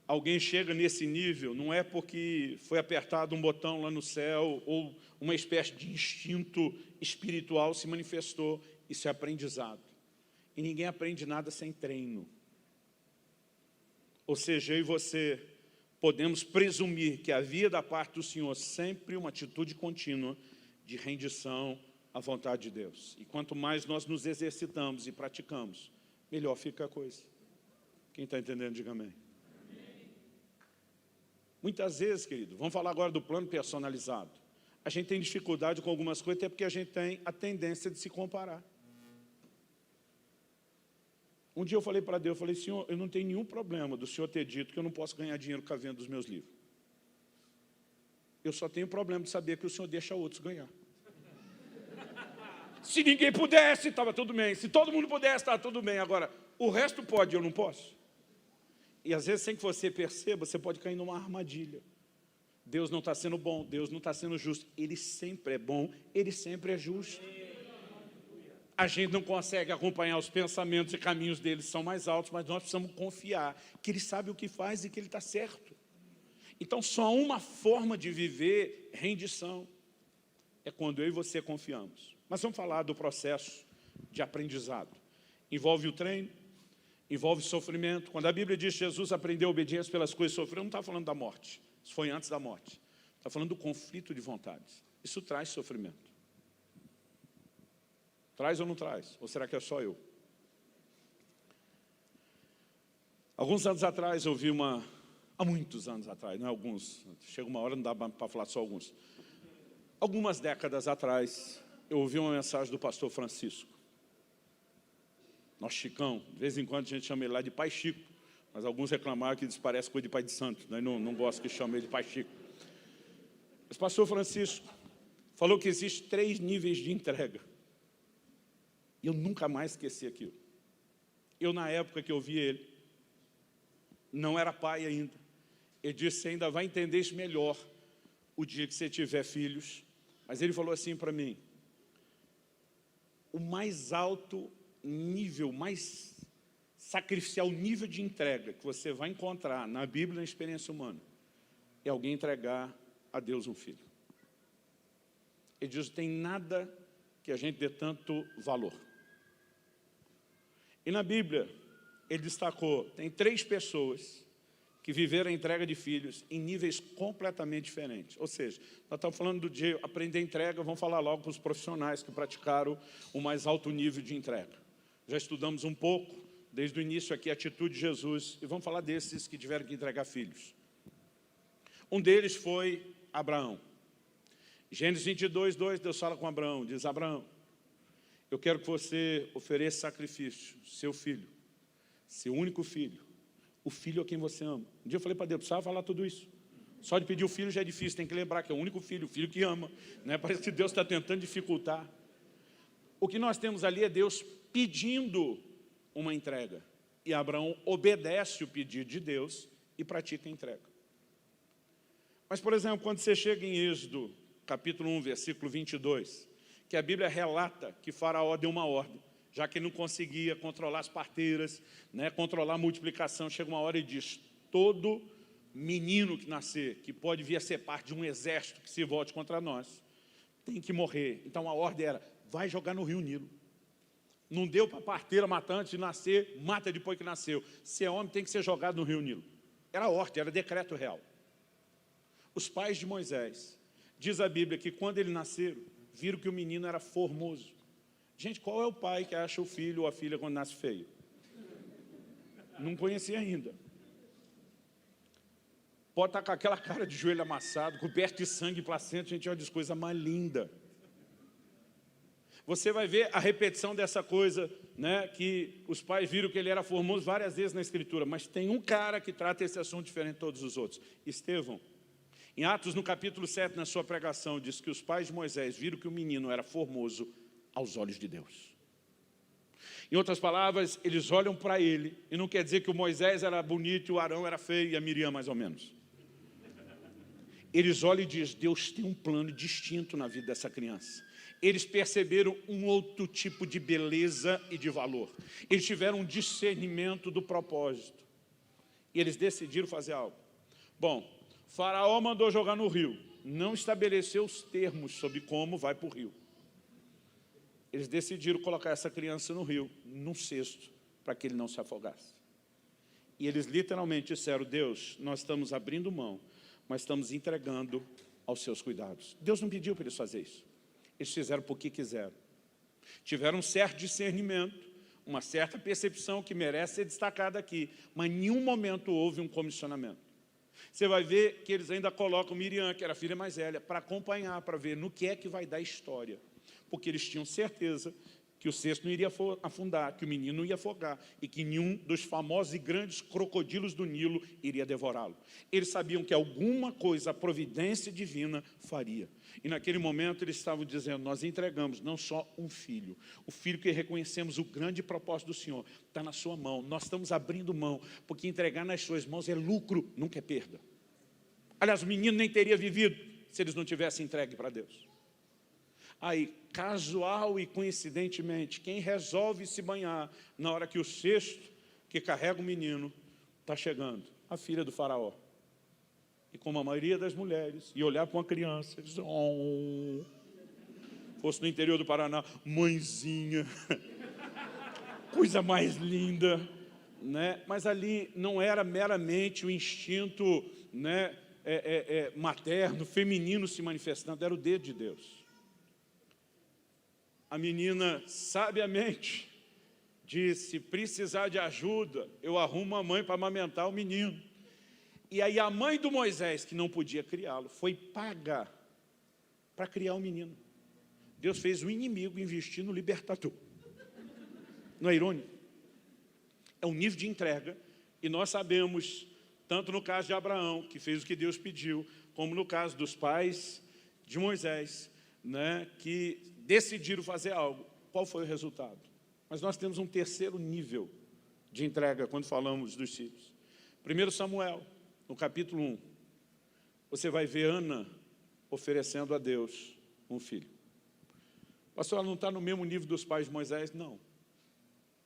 alguém chega nesse nível, não é porque foi apertado um botão lá no céu, ou uma espécie de instinto espiritual se manifestou. Isso é aprendizado. E ninguém aprende nada sem treino. Ou seja, eu e você podemos presumir que havia da parte do Senhor sempre uma atitude contínua de rendição à vontade de Deus. E quanto mais nós nos exercitamos e praticamos, melhor fica a coisa. Quem está entendendo, diga amém. Muitas vezes, querido, vamos falar agora do plano personalizado. A gente tem dificuldade com algumas coisas, até porque a gente tem a tendência de se comparar. Um dia eu falei para Deus, eu falei, Senhor, eu não tenho nenhum problema do Senhor ter dito que eu não posso ganhar dinheiro com a venda dos meus livros. Eu só tenho problema de saber que o Senhor deixa outros ganhar. Se ninguém pudesse, estava tudo bem. Se todo mundo pudesse, estava tudo bem. Agora, o resto pode, eu não posso. E às vezes, sem que você perceba, você pode cair numa armadilha. Deus não está sendo bom, Deus não está sendo justo. Ele sempre é bom, Ele sempre é justo. A gente não consegue acompanhar os pensamentos e caminhos dele, são mais altos, mas nós precisamos confiar que Ele sabe o que faz e que Ele está certo. Então, só uma forma de viver rendição é quando eu e você confiamos. Mas vamos falar do processo de aprendizado. Envolve o treino, envolve sofrimento. Quando a Bíblia diz que Jesus aprendeu obediência pelas coisas que sofreu, não está falando da morte. Isso foi antes da morte. Está falando do conflito de vontades. Isso traz sofrimento. Traz ou não traz? Ou será que é só eu? Alguns anos atrás, eu vi há muitos anos atrás, não é alguns, chega uma hora, não dá para falar só alguns. Algumas décadas atrás, eu ouvi uma mensagem do pastor Francisco. Nosso Chicão, de vez em quando a gente chama ele lá de Pai Chico, mas alguns reclamaram que parece coisa de pai de santo, né? Não gosto que chame ele de Pai Chico. Mas o pastor Francisco falou que existem 3 níveis de entrega. E eu nunca mais esqueci aquilo. Eu, na época que eu vi ele, não era pai ainda. Ele disse, você ainda vai entender isso melhor o dia que você tiver filhos. Mas ele falou assim para mim, o mais alto nível, mais sacrificial nível de entrega que você vai encontrar na Bíblia e na experiência humana é alguém entregar a Deus um filho. Ele diz, não tem nada que a gente dê tanto valor. E na Bíblia, ele destacou, tem 3 pessoas que viveram a entrega de filhos em níveis completamente diferentes. Ou seja, nós estamos falando de aprender entrega, vamos falar logo para os profissionais que praticaram o mais alto nível de entrega. Já estudamos um pouco, desde o início aqui, a atitude de Jesus, e vamos falar desses que tiveram que entregar filhos. Um deles foi Abraão. Gênesis 22, 2, Deus fala com Abraão, diz, Abraão, eu quero que você ofereça sacrifício, seu filho, seu único filho, o filho a quem você ama. Um dia eu falei para Deus, precisava falar tudo isso. Só de pedir o filho já é difícil, tem que lembrar que é o único filho, o filho que ama. Né? Parece que Deus está tentando dificultar. O que nós temos ali é Deus pedindo uma entrega. E Abraão obedece o pedido de Deus e pratica a entrega. Mas, por exemplo, quando você chega em Êxodo, capítulo 1, versículo 22, que a Bíblia relata que Faraó deu uma ordem, já que ele não conseguia controlar as parteiras, né, controlar a multiplicação, chega uma hora e diz, todo menino que nascer, que pode vir a ser parte de um exército que se volte contra nós, tem que morrer. Então a ordem era, vai jogar no rio Nilo. Não deu para a parteira matar antes de nascer, mata depois que nasceu. Se é homem, tem que ser jogado no rio Nilo. Era ordem, era decreto real. Os pais de Moisés, diz a Bíblia que quando ele nasceram, viram que o menino era formoso. Gente, qual é o pai que acha o filho ou a filha quando nasce feio? Não conhecia ainda. Pode estar com aquela cara de joelho amassado, coberto de sangue e placenta, gente, olha, diz coisa mais linda. Você vai ver a repetição dessa coisa, né, que os pais viram que ele era formoso várias vezes na Escritura, mas tem um cara que trata esse assunto diferente de todos os outros. Estevão. Em Atos, no capítulo 7, na sua pregação, diz que os pais de Moisés viram que o menino era formoso aos olhos de Deus. Em outras palavras, eles olham para ele, e não quer dizer que o Moisés era bonito, o Arão era feio e a Miriam mais ou menos. Eles olham e dizem, Deus tem um plano distinto na vida dessa criança. Eles perceberam um outro tipo de beleza e de valor. Eles tiveram um discernimento do propósito. E eles decidiram fazer algo. Bom, Faraó mandou jogar no rio. Não estabeleceu os termos sobre como vai para o rio. Eles decidiram colocar essa criança no rio, num cesto, para que ele não se afogasse. E eles literalmente disseram, Deus, nós estamos abrindo mão, mas estamos entregando aos seus cuidados. Deus não pediu para eles fazerem isso. Eles fizeram porque quiseram. Tiveram um certo discernimento, uma certa percepção que merece ser destacada aqui, mas em nenhum momento houve um comissionamento. Você vai ver que eles ainda colocam Miriam, que era a filha mais velha, para acompanhar, para ver no que é que vai dar história. Porque eles tinham certeza que o cesto não iria afundar, que o menino não ia afogar e que nenhum dos famosos e grandes crocodilos do Nilo iria devorá-lo. Eles sabiam que alguma coisa a providência divina faria. E naquele momento eles estavam dizendo, nós entregamos não só um filho, o filho que reconhecemos o grande propósito do Senhor, está na sua mão, nós estamos abrindo mão, porque entregar nas suas mãos é lucro, nunca é perda. Aliás, o menino nem teria vivido se eles não tivessem entregue para Deus. Aí, casual e coincidentemente, quem resolve se banhar na hora que o cesto que carrega o menino está chegando? A filha do faraó. E como a maioria das mulheres, e olhar para uma criança, diz, oh, fosse no interior do Paraná, mãezinha, coisa mais linda, né? Mas ali não era meramente o instinto, né, materno, feminino se manifestando, era o dedo de Deus. A menina, sabiamente, disse, se precisar de ajuda, eu arrumo uma mãe para amamentar o menino. E aí a mãe do Moisés, que não podia criá-lo, foi pagar para criar o menino. Deus fez o inimigo investir no libertador. Não é irônico? É um nível de entrega, e nós sabemos, tanto no caso de Abraão, que fez o que Deus pediu, como no caso dos pais de Moisés, né, que decidiram fazer algo. Qual foi o resultado? Mas nós temos um terceiro nível de entrega quando falamos dos filhos. 1 Samuel, no capítulo 1, você vai ver Ana oferecendo a Deus um filho. Pastor, ela não está no mesmo nível dos pais de Moisés? Não.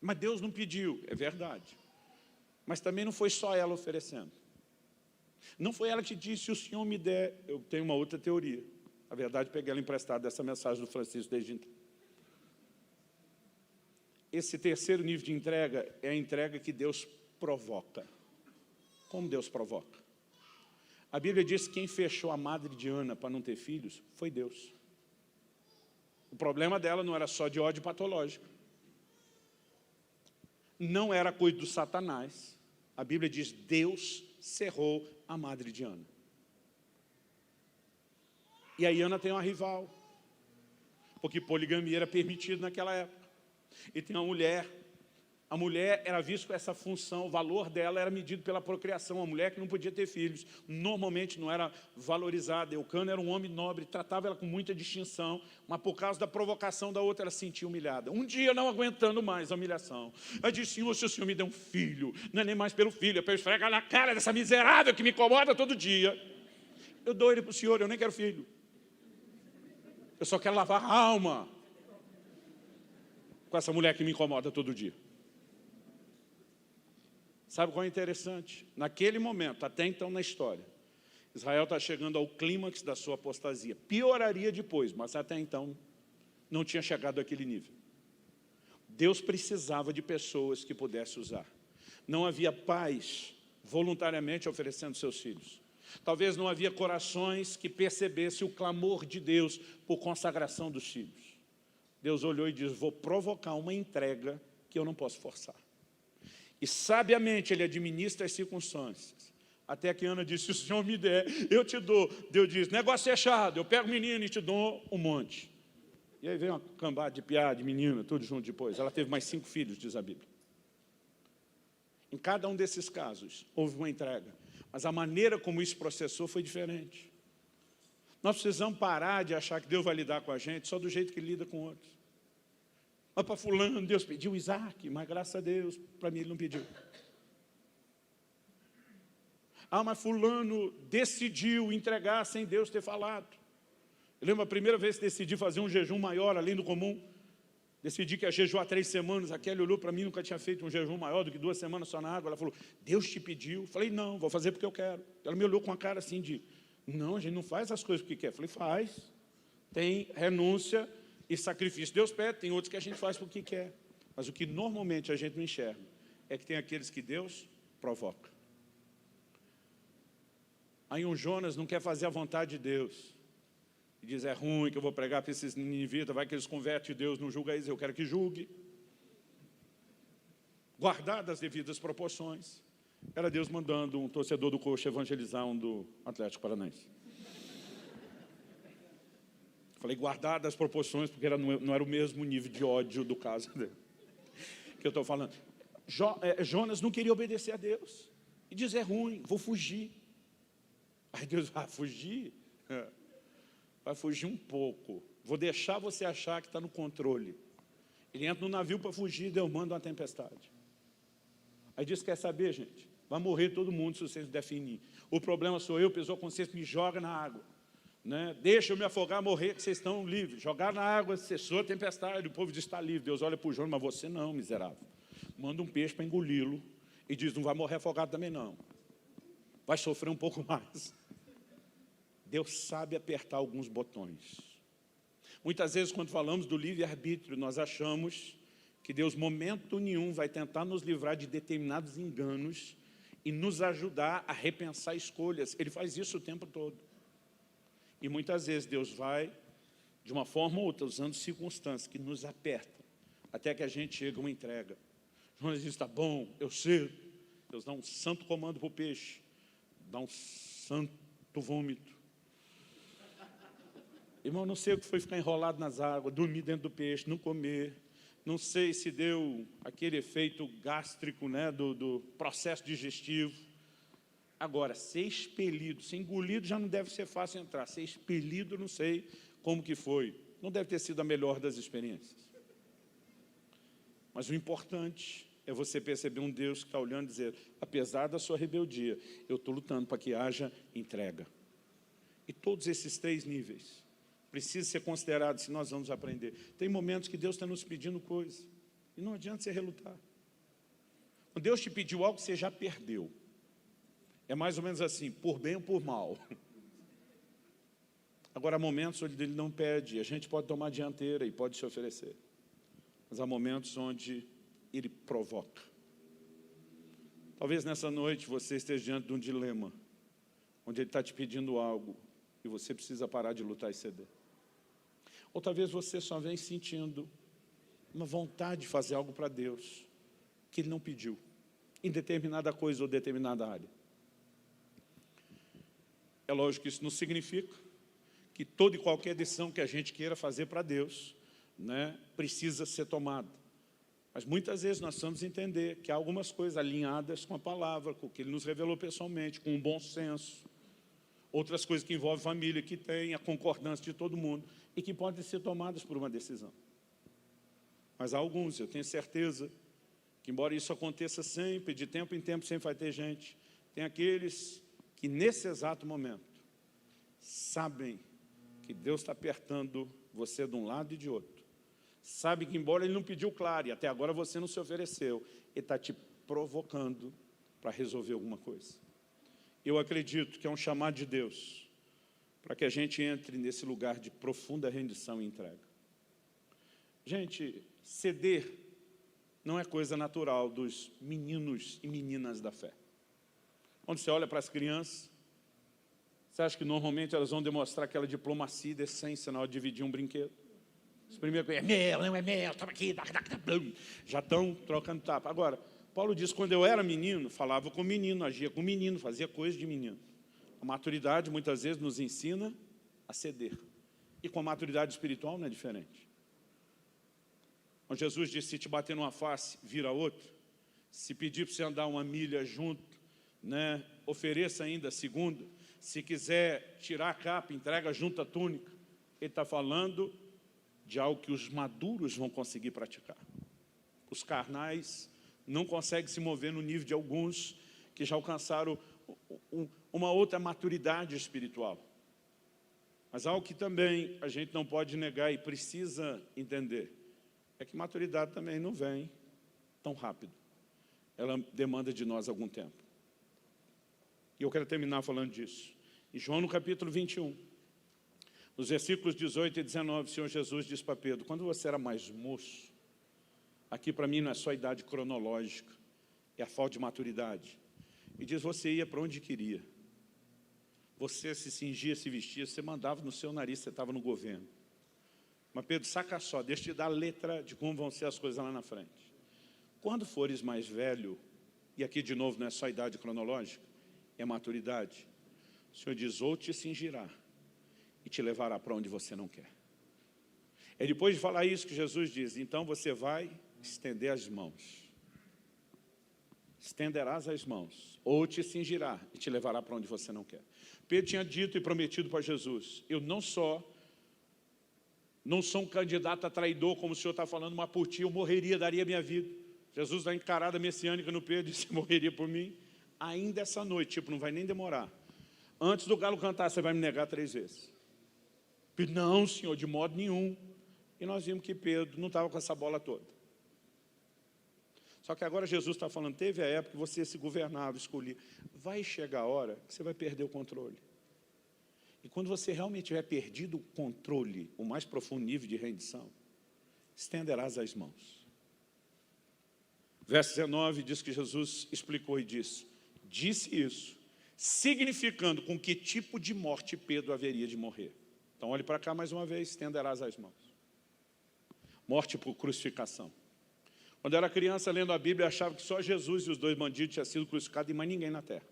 Mas Deus não pediu, é verdade. Mas também não foi só ela oferecendo. Não foi ela que disse, se o Senhor me der, eu tenho uma outra teoria. Na verdade, peguei ela emprestada dessa mensagem do Francisco desde então. Esse terceiro nível de entrega é a entrega que Deus provoca. Como Deus provoca? A Bíblia diz que quem fechou a madre de Ana para não ter filhos foi Deus. O problema dela não era só de ódio patológico. Não era coisa do Satanás. A Bíblia diz, Deus cerrou a madre de Ana. E aí Ana tem uma rival, porque poligamia era permitida naquela época. E tem uma mulher, a mulher era vista com essa função, o valor dela era medido pela procriação, a mulher que não podia ter filhos, normalmente não era valorizada. Eucana era um homem nobre, tratava ela com muita distinção, mas por causa da provocação da outra, ela se sentia humilhada. Um dia, não aguentando mais a humilhação, ela disse, Senhor, se o Senhor me der um filho, não é nem mais pelo filho, é para eu esfregar na cara dessa miserável que me incomoda todo dia. Eu dou ele para o Senhor, eu nem quero filho. Eu só quero lavar a alma com essa mulher que me incomoda todo dia. Sabe qual é interessante? Naquele momento, até então na história, Israel está chegando ao clímax da sua apostasia. Pioraria depois, mas até então não tinha chegado àquele nível. Deus precisava de pessoas que pudesse usar. Não havia pais voluntariamente oferecendo seus filhos. Talvez não havia corações que percebessem o clamor de Deus por consagração dos filhos. Deus olhou e disse, vou provocar uma entrega que eu não posso forçar. E sabiamente ele administra as circunstâncias. Até que Ana disse, se o Senhor me der, eu te dou. Deus diz, negócio fechado, eu pego o menino e te dou um monte. E aí veio uma cambada de piada, de menina, tudo junto depois. Ela teve mais 5 filhos, diz a Bíblia. Em cada um desses casos, houve uma entrega. Mas a maneira como isso processou foi diferente. Nós precisamos parar de achar que Deus vai lidar com a gente só do jeito que Ele lida com outros. Mas para fulano, Deus pediu Isaac, mas graças a Deus, para mim Ele não pediu. Ah, mas fulano decidiu entregar sem Deus ter falado. Eu lembro a primeira vez que decidi fazer um jejum maior, além do comum. Decidi que ia jejuar 3 semanas. A Kelly olhou para mim, nunca tinha feito um jejum maior do que 2 semanas só na água. Ela falou, Deus te pediu? Eu falei, não, vou fazer porque eu quero. Ela me olhou com a cara assim de, não, a gente não faz as coisas porque quer. Eu falei, faz. Tem renúncia e sacrifício. Deus pede, tem outros que a gente faz porque quer. Mas o que normalmente a gente não enxerga é que tem aqueles que Deus provoca. Aí um Jonas não quer fazer a vontade de Deus. E diz, é ruim que eu vou pregar para esses ninivitas, vai que eles convertem Deus, não julga eles, eu quero que julgue. Guardadas as devidas proporções. Era Deus mandando um torcedor do Coxa evangelizar um do Atlético Paranaense. Falei, guardadas as proporções, porque não era o mesmo nível de ódio do caso dele. Que eu estou falando. Jonas não queria obedecer a Deus. E diz, é ruim, vou fugir. Aí Deus vai fugir? Vai fugir um pouco. Vou deixar você achar que está no controle. Ele entra no navio para fugir, Deus manda uma tempestade. Aí diz, quer saber, gente? Vai morrer todo mundo se vocês definirem. O problema sou eu, pessoa consciente, me joga na água. Né? Deixa eu me afogar, morrer, que vocês estão livres. Jogar na água, cessou a tempestade, o povo diz, está livre. Deus olha para o Jonas, mas você não, miserável. Manda um peixe para engoli-lo e diz, não vai morrer afogado também não. Vai sofrer um pouco mais. Deus sabe apertar alguns botões. Muitas vezes, quando falamos do livre-arbítrio, nós achamos que Deus, momento nenhum, vai tentar nos livrar de determinados enganos e nos ajudar a repensar escolhas. Ele faz isso o tempo todo. E muitas vezes Deus vai, de uma forma ou outra, usando circunstâncias que nos apertam, até que a gente chega a uma entrega. Jonas diz, está bom, eu sei. Deus dá um santo comando para o peixe, dá um santo vômito. Irmão, não sei o que foi ficar enrolado nas águas, dormir dentro do peixe, não comer. Não sei se deu aquele efeito gástrico, né, do processo digestivo. Agora, ser expelido, ser engolido já não deve ser fácil entrar. Ser expelido, não sei como que foi. Não deve ter sido a melhor das experiências. Mas o importante é você perceber um Deus que está olhando e dizer, apesar da sua rebeldia, eu estou lutando para que haja entrega. E todos esses 3 níveis precisam ser considerados se nós vamos aprender. Tem momentos que Deus está nos pedindo coisas, e não adianta você relutar. Quando Deus te pediu algo, você já perdeu. É mais ou menos assim, por bem ou por mal. Agora, há momentos onde Ele não pede, a gente pode tomar a dianteira e pode se oferecer. Mas há momentos onde Ele provoca. Talvez nessa noite você esteja diante de um dilema, onde Ele está te pedindo algo, e você precisa parar de lutar e ceder. Ou talvez você só vem sentindo uma vontade de fazer algo para Deus, que Ele não pediu, em determinada coisa ou determinada área. É lógico que isso não significa que toda e qualquer decisão que a gente queira fazer para Deus, né, precisa ser tomada. Mas muitas vezes nós precisamos entender que há algumas coisas alinhadas com a palavra, com o que Ele nos revelou pessoalmente, com um bom senso. Outras coisas que envolvem família, que tem a concordância de todo mundo e que podem ser tomadas por uma decisão. Mas há alguns, eu tenho certeza, que embora isso aconteça sempre, de tempo em tempo sempre vai ter gente, tem aqueles que nesse exato momento sabem que Deus está apertando você de um lado e de outro. Sabe que embora Ele não pediu claro e até agora você não se ofereceu, Ele está te provocando para resolver alguma coisa. Eu acredito que é um chamado de Deus para que a gente entre nesse lugar de profunda rendição e entrega. Gente, ceder não é coisa natural dos meninos e meninas da fé. Quando você olha para as crianças, você acha que normalmente elas vão demonstrar aquela diplomacia e decência na hora de dividir um brinquedo? As primeiras coisas, é meu, não é meu, toma aqui, já estão trocando tapa. Agora, Paulo diz, quando eu era menino, falava com menino, agia com menino, fazia coisas de menino. A maturidade, muitas vezes, nos ensina a ceder. E com a maturidade espiritual não é diferente. Quando Jesus disse, se te bater numa face, vira outra. Se pedir para você andar uma milha junto, né, ofereça ainda a segunda. Se quiser tirar a capa, entrega junto a túnica. Ele está falando de algo que os maduros vão conseguir praticar. Os carnais não conseguem se mover no nível de alguns que já alcançaram uma outra maturidade espiritual. Mas algo que também a gente não pode negar e precisa entender é que maturidade também não vem tão rápido. Ela demanda de nós algum tempo. E eu quero terminar falando disso. Em João, no capítulo 21, nos versículos 18 e 19, o Senhor Jesus diz para Pedro, quando você era mais moço, aqui para mim não é só a idade cronológica, é a falta de maturidade. E diz, você ia para onde queria. Você se cingia, se vestia, você mandava no seu nariz, você estava no governo. Mas Pedro, saca só, deixa eu te dar a letra de como vão ser as coisas lá na frente. Quando fores mais velho, e aqui de novo não é só a idade cronológica, é maturidade, o Senhor diz, ou te cingirá e te levará para onde você não quer. É depois de falar isso que Jesus diz, então você vai estender as mãos. Estenderás as mãos, ou te cingirá e te levará para onde você não quer. Pedro tinha dito e prometido para Jesus, eu não sou um candidato a traidor, como o Senhor está falando, mas por ti eu morreria, daria minha vida. Jesus dá encarada messiânica no Pedro, disse, morreria por mim. ainda essa noite, tipo, não vai nem demorar. Antes do galo cantar, você vai me negar 3 vezes. Pedro, não, Senhor, de modo nenhum. E nós vimos que Pedro não estava com essa bola toda. Só que agora Jesus está falando, teve a época que você se governava, escolhia. Vai chegar a hora que você vai perder o controle. E quando você realmente tiver perdido o controle, o mais profundo nível de rendição, estenderás as mãos. Verso 19 diz que Jesus explicou e disse isso, significando com que tipo de morte Pedro haveria de morrer. Então olhe para cá mais uma vez, estenderás as mãos. Morte por crucificação. Quando eu era criança, lendo a Bíblia, eu achava que só Jesus e os 2 bandidos tinham sido crucificados e mais ninguém na terra.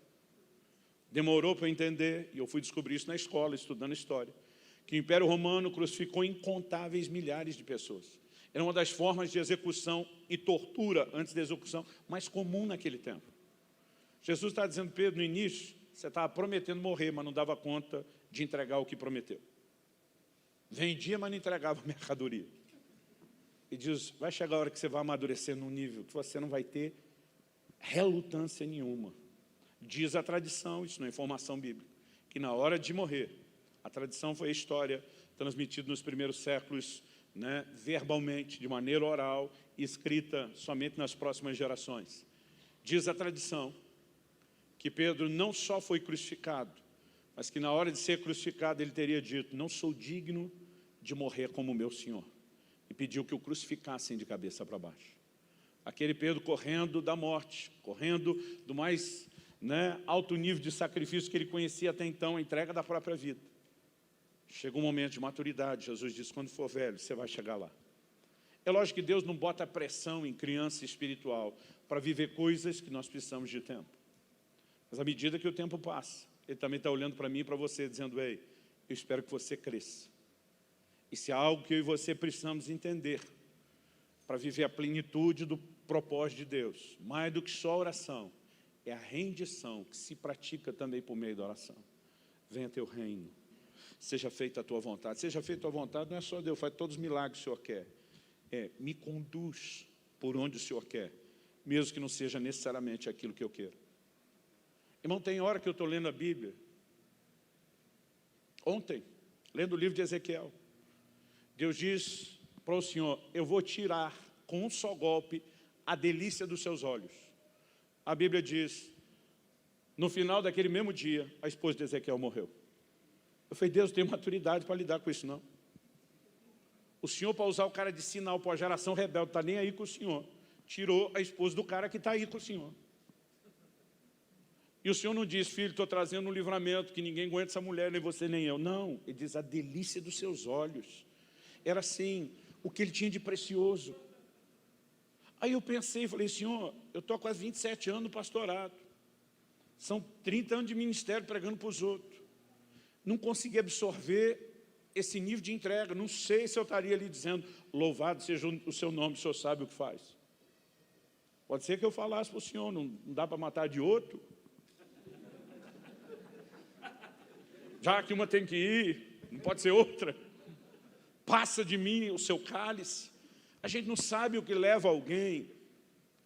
Demorou para eu entender, e eu fui descobrir isso na escola, estudando história, que o Império Romano crucificou incontáveis milhares de pessoas. Era uma das formas de execução e tortura antes da execução mais comum naquele tempo. Jesus está dizendo, Pedro, no início, você estava prometendo morrer, mas não dava conta de entregar o que prometeu. Vendia, mas não entregava a mercadoria. E diz, vai chegar a hora que você vai amadurecer num nível que você não vai ter relutância nenhuma. Diz a tradição, isso não é informação bíblica, que na hora de morrer, a tradição foi a história transmitida nos primeiros séculos, verbalmente, de maneira oral e escrita somente nas próximas gerações. Diz a tradição que Pedro não só foi crucificado, mas que na hora de ser crucificado ele teria dito, não sou digno de morrer como o meu Senhor. E pediu que o crucificassem de cabeça para baixo. Aquele Pedro correndo da morte, correndo do mais alto nível de sacrifício que ele conhecia até então, a entrega da própria vida. Chega um momento de maturidade, Jesus disse, quando for velho, você vai chegar lá. É lógico que Deus não bota pressão em criança espiritual para viver coisas que nós precisamos de tempo. Mas à medida que o tempo passa, Ele também está olhando para mim e para você, dizendo, ei, eu espero que você cresça. E se há algo que eu e você precisamos entender para viver a plenitude do propósito de Deus, mais do que só a oração, é a rendição que se pratica também por meio da oração. Venha teu reino, seja feita a tua vontade. Seja feita a tua vontade não é só Deus, faz todos os milagres que o Senhor quer. Me conduz por onde o Senhor quer, mesmo que não seja necessariamente aquilo que eu quero. Irmão, tem hora que eu estou lendo a Bíblia. Ontem, lendo o livro de Ezequiel, Deus diz para o Senhor, eu vou tirar com um só golpe a delícia dos seus olhos. A Bíblia diz, no final daquele mesmo dia, a esposa de Ezequiel morreu. Eu falei, Deus, tem maturidade para lidar com isso, não. O Senhor, para usar o cara de sinal para a geração rebelde, está nem aí com o Senhor. Tirou a esposa do cara que está aí com o Senhor. E o Senhor não diz, filho, estou trazendo um livramento, que ninguém aguenta essa mulher, nem você, nem eu. Não, Ele diz, a delícia dos seus olhos. Era assim, o que Ele tinha de precioso. Aí eu pensei, falei, Senhor, eu estou há quase 27 anos no pastorado. São 30 anos de ministério pregando para os outros. Não consegui absorver esse nível de entrega. Não sei se eu estaria ali dizendo, louvado seja o seu nome, o Senhor sabe o que faz. Pode ser que eu falasse para o Senhor, não dá para matar de outro. Já que uma tem que ir, não pode ser outra. Passa de mim o seu cálice. A gente não sabe o que leva alguém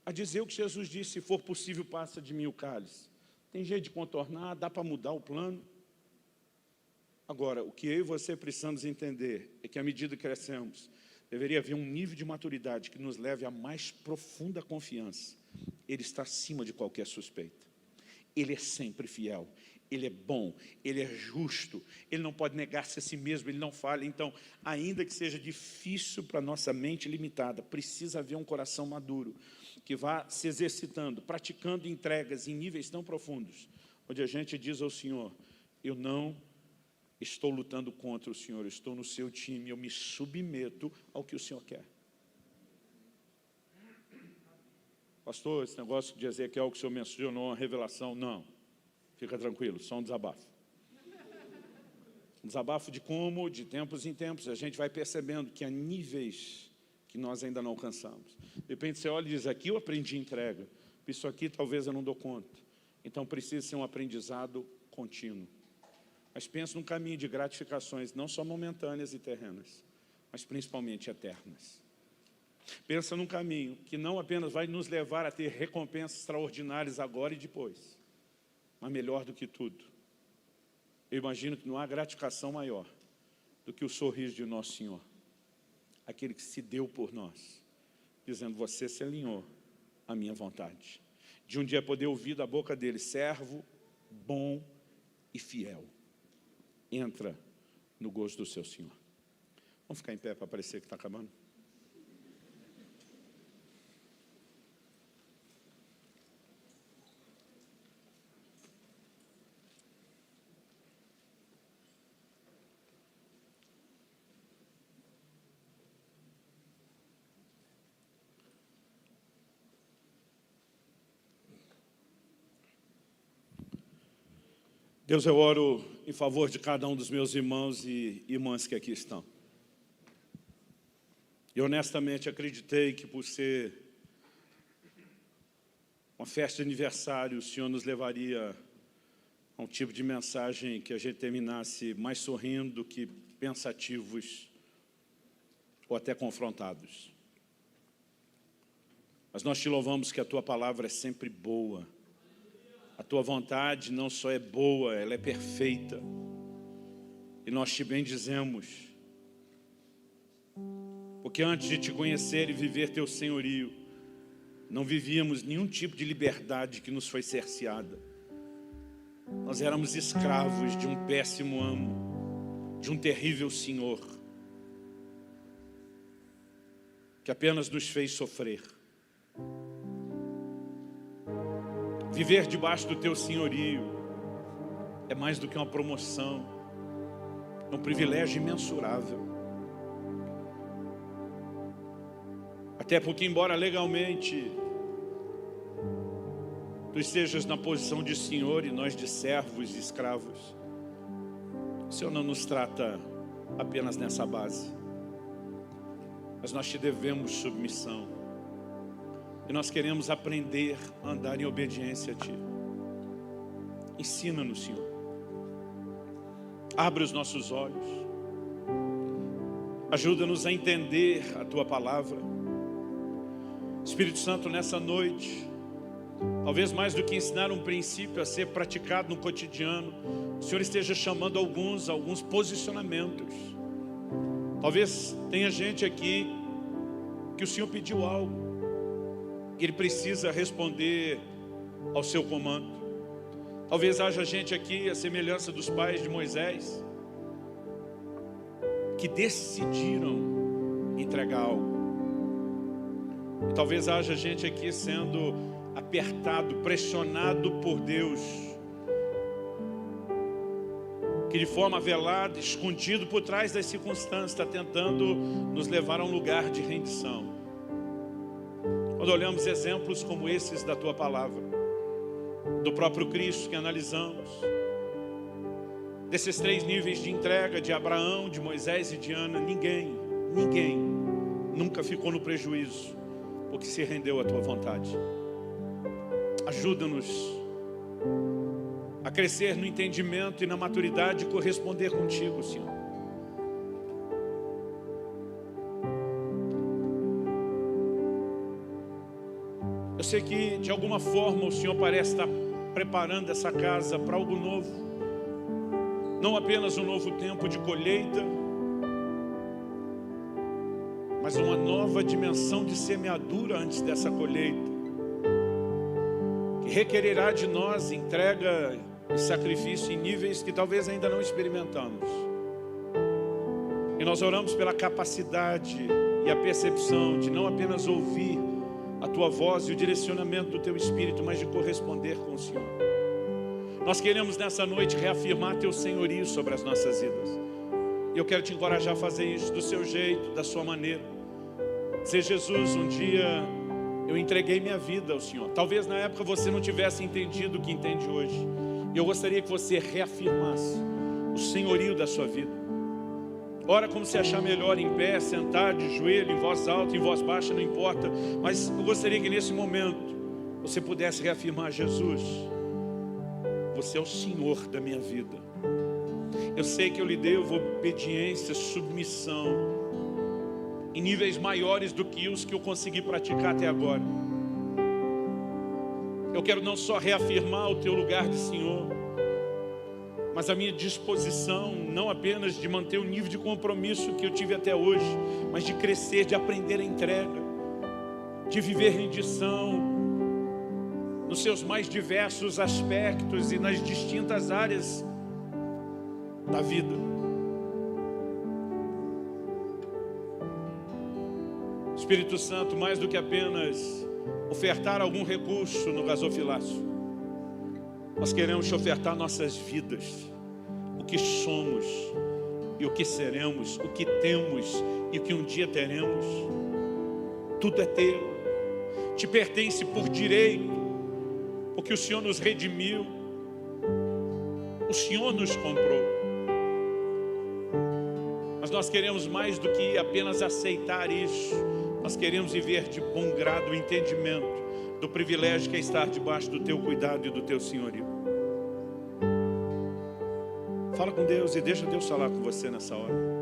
a dizer o que Jesus disse, se for possível, passa de mim o cálice. Tem jeito de contornar, dá para mudar o plano. Agora, o que eu e você precisamos entender é que à medida que crescemos, deveria haver um nível de maturidade que nos leve à mais profunda confiança. Ele está acima de qualquer suspeita. Ele é sempre fiel. Ele é bom, Ele é justo, Ele não pode negar-se a si mesmo, Ele não falha. Então, ainda que seja difícil para a nossa mente limitada, precisa haver um coração maduro, que vá se exercitando, praticando entregas em níveis tão profundos, onde a gente diz ao Senhor, eu não estou lutando contra o Senhor, eu estou no seu time, eu me submeto ao que o Senhor quer. Pastor, esse negócio de Ezequiel que o senhor mencionou, uma revelação, não. Fica tranquilo, só um desabafo. Um desabafo de como, de tempos em tempos, a gente vai percebendo que há níveis que nós ainda não alcançamos. De repente você olha e diz, aqui eu aprendi entrega, isso aqui talvez eu não dou conta. Então precisa ser um aprendizado contínuo. Mas pensa num caminho de gratificações, não só momentâneas e terrenas, mas principalmente eternas. Pensa num caminho que não apenas vai nos levar a ter recompensas extraordinárias agora e depois, Mas melhor do que tudo, eu imagino que não há gratificação maior do que o sorriso de nosso Senhor, aquele que se deu por nós, dizendo: você se alinhou à minha vontade. De um dia poder ouvir da boca dele: servo bom e fiel, entra no gozo do seu Senhor. Vamos ficar em pé para parecer que está acabando? Deus, eu oro em favor de cada um dos meus irmãos e irmãs que aqui estão. E honestamente acreditei que, por ser uma festa de aniversário, o Senhor nos levaria a um tipo de mensagem que a gente terminasse mais sorrindo do que pensativos ou até confrontados. Mas nós te louvamos que a Tua palavra é sempre boa. A Tua vontade não só é boa, ela é perfeita. E nós te bendizemos, porque antes de te conhecer e viver Teu senhorio, não vivíamos nenhum tipo de liberdade que nos foi cerceada. Nós éramos escravos de um péssimo amo, de um terrível senhor, que apenas nos fez sofrer. Viver debaixo do Teu senhorio é mais do que uma promoção, é um privilégio imensurável. Até porque, embora legalmente Tu estejas na posição de Senhor e nós de servos e escravos, o Senhor não nos trata apenas nessa base, mas nós Te devemos submissão. E nós queremos aprender a andar em obediência a Ti. Ensina-nos, Senhor. Abre os nossos olhos. Ajuda-nos a entender a Tua palavra. Espírito Santo, nessa noite, talvez mais do que ensinar um princípio a ser praticado no cotidiano, o Senhor esteja chamando alguns posicionamentos. Talvez tenha gente aqui que o Senhor pediu algo, Ele precisa responder ao seu comando. Talvez haja gente aqui, a semelhança dos pais de Moisés, que decidiram entregar algo. E talvez haja gente aqui sendo apertado, pressionado por Deus, que de forma velada, escondido por trás das circunstâncias, está tentando nos levar a um lugar de rendição. Quando olhamos exemplos como esses da Tua palavra, do próprio Cristo que analisamos, desses 3 níveis de entrega de Abraão, de Moisés e de Ana, ninguém nunca ficou no prejuízo, porque se rendeu à Tua vontade. Ajuda-nos a crescer no entendimento e na maturidade de corresponder contigo, Senhor. Eu sei que de alguma forma o Senhor parece estar preparando essa casa para algo novo. Não apenas um novo tempo de colheita, mas uma nova dimensão de semeadura antes dessa colheita, que requererá de nós entrega e sacrifício em níveis que talvez ainda não experimentamos. E nós oramos pela capacidade e a percepção de não apenas ouvir a Tua voz e o direcionamento do Teu Espírito, mas de corresponder com o Senhor. Nós queremos nessa noite reafirmar Teu senhorio sobre as nossas vidas. E eu quero te encorajar a fazer isso do seu jeito, da sua maneira. Dizer: Jesus, um dia eu entreguei minha vida ao Senhor. Talvez na época você não tivesse entendido o que entende hoje. E eu gostaria que você reafirmasse o senhorio da sua vida. Ora como se achar melhor, em pé, sentado, de joelho, em voz alta, em voz baixa, não importa. Mas eu gostaria que nesse momento você pudesse reafirmar: Jesus, você é o Senhor da minha vida. Eu sei que eu lhe devo obediência, submissão, em níveis maiores do que os que eu consegui praticar até agora. Eu quero não só reafirmar o teu lugar de Senhor, mas a minha disposição, não apenas de manter o nível de compromisso que eu tive até hoje, mas de crescer, de aprender a entrega, de viver rendição nos seus mais diversos aspectos e nas distintas áreas da vida. Espírito Santo, mais do que apenas ofertar algum recurso no gasofilácio, nós queremos te ofertar nossas vidas, o que somos e o que seremos, o que temos e o que um dia teremos. Tudo é teu, te pertence por direito, porque o Senhor nos redimiu, o Senhor nos comprou. Mas nós queremos mais do que apenas aceitar isso, nós queremos viver de bom grado o entendimento do privilégio que é estar debaixo do teu cuidado e do teu senhorio. Fala com Deus e deixa Deus falar com você nessa hora.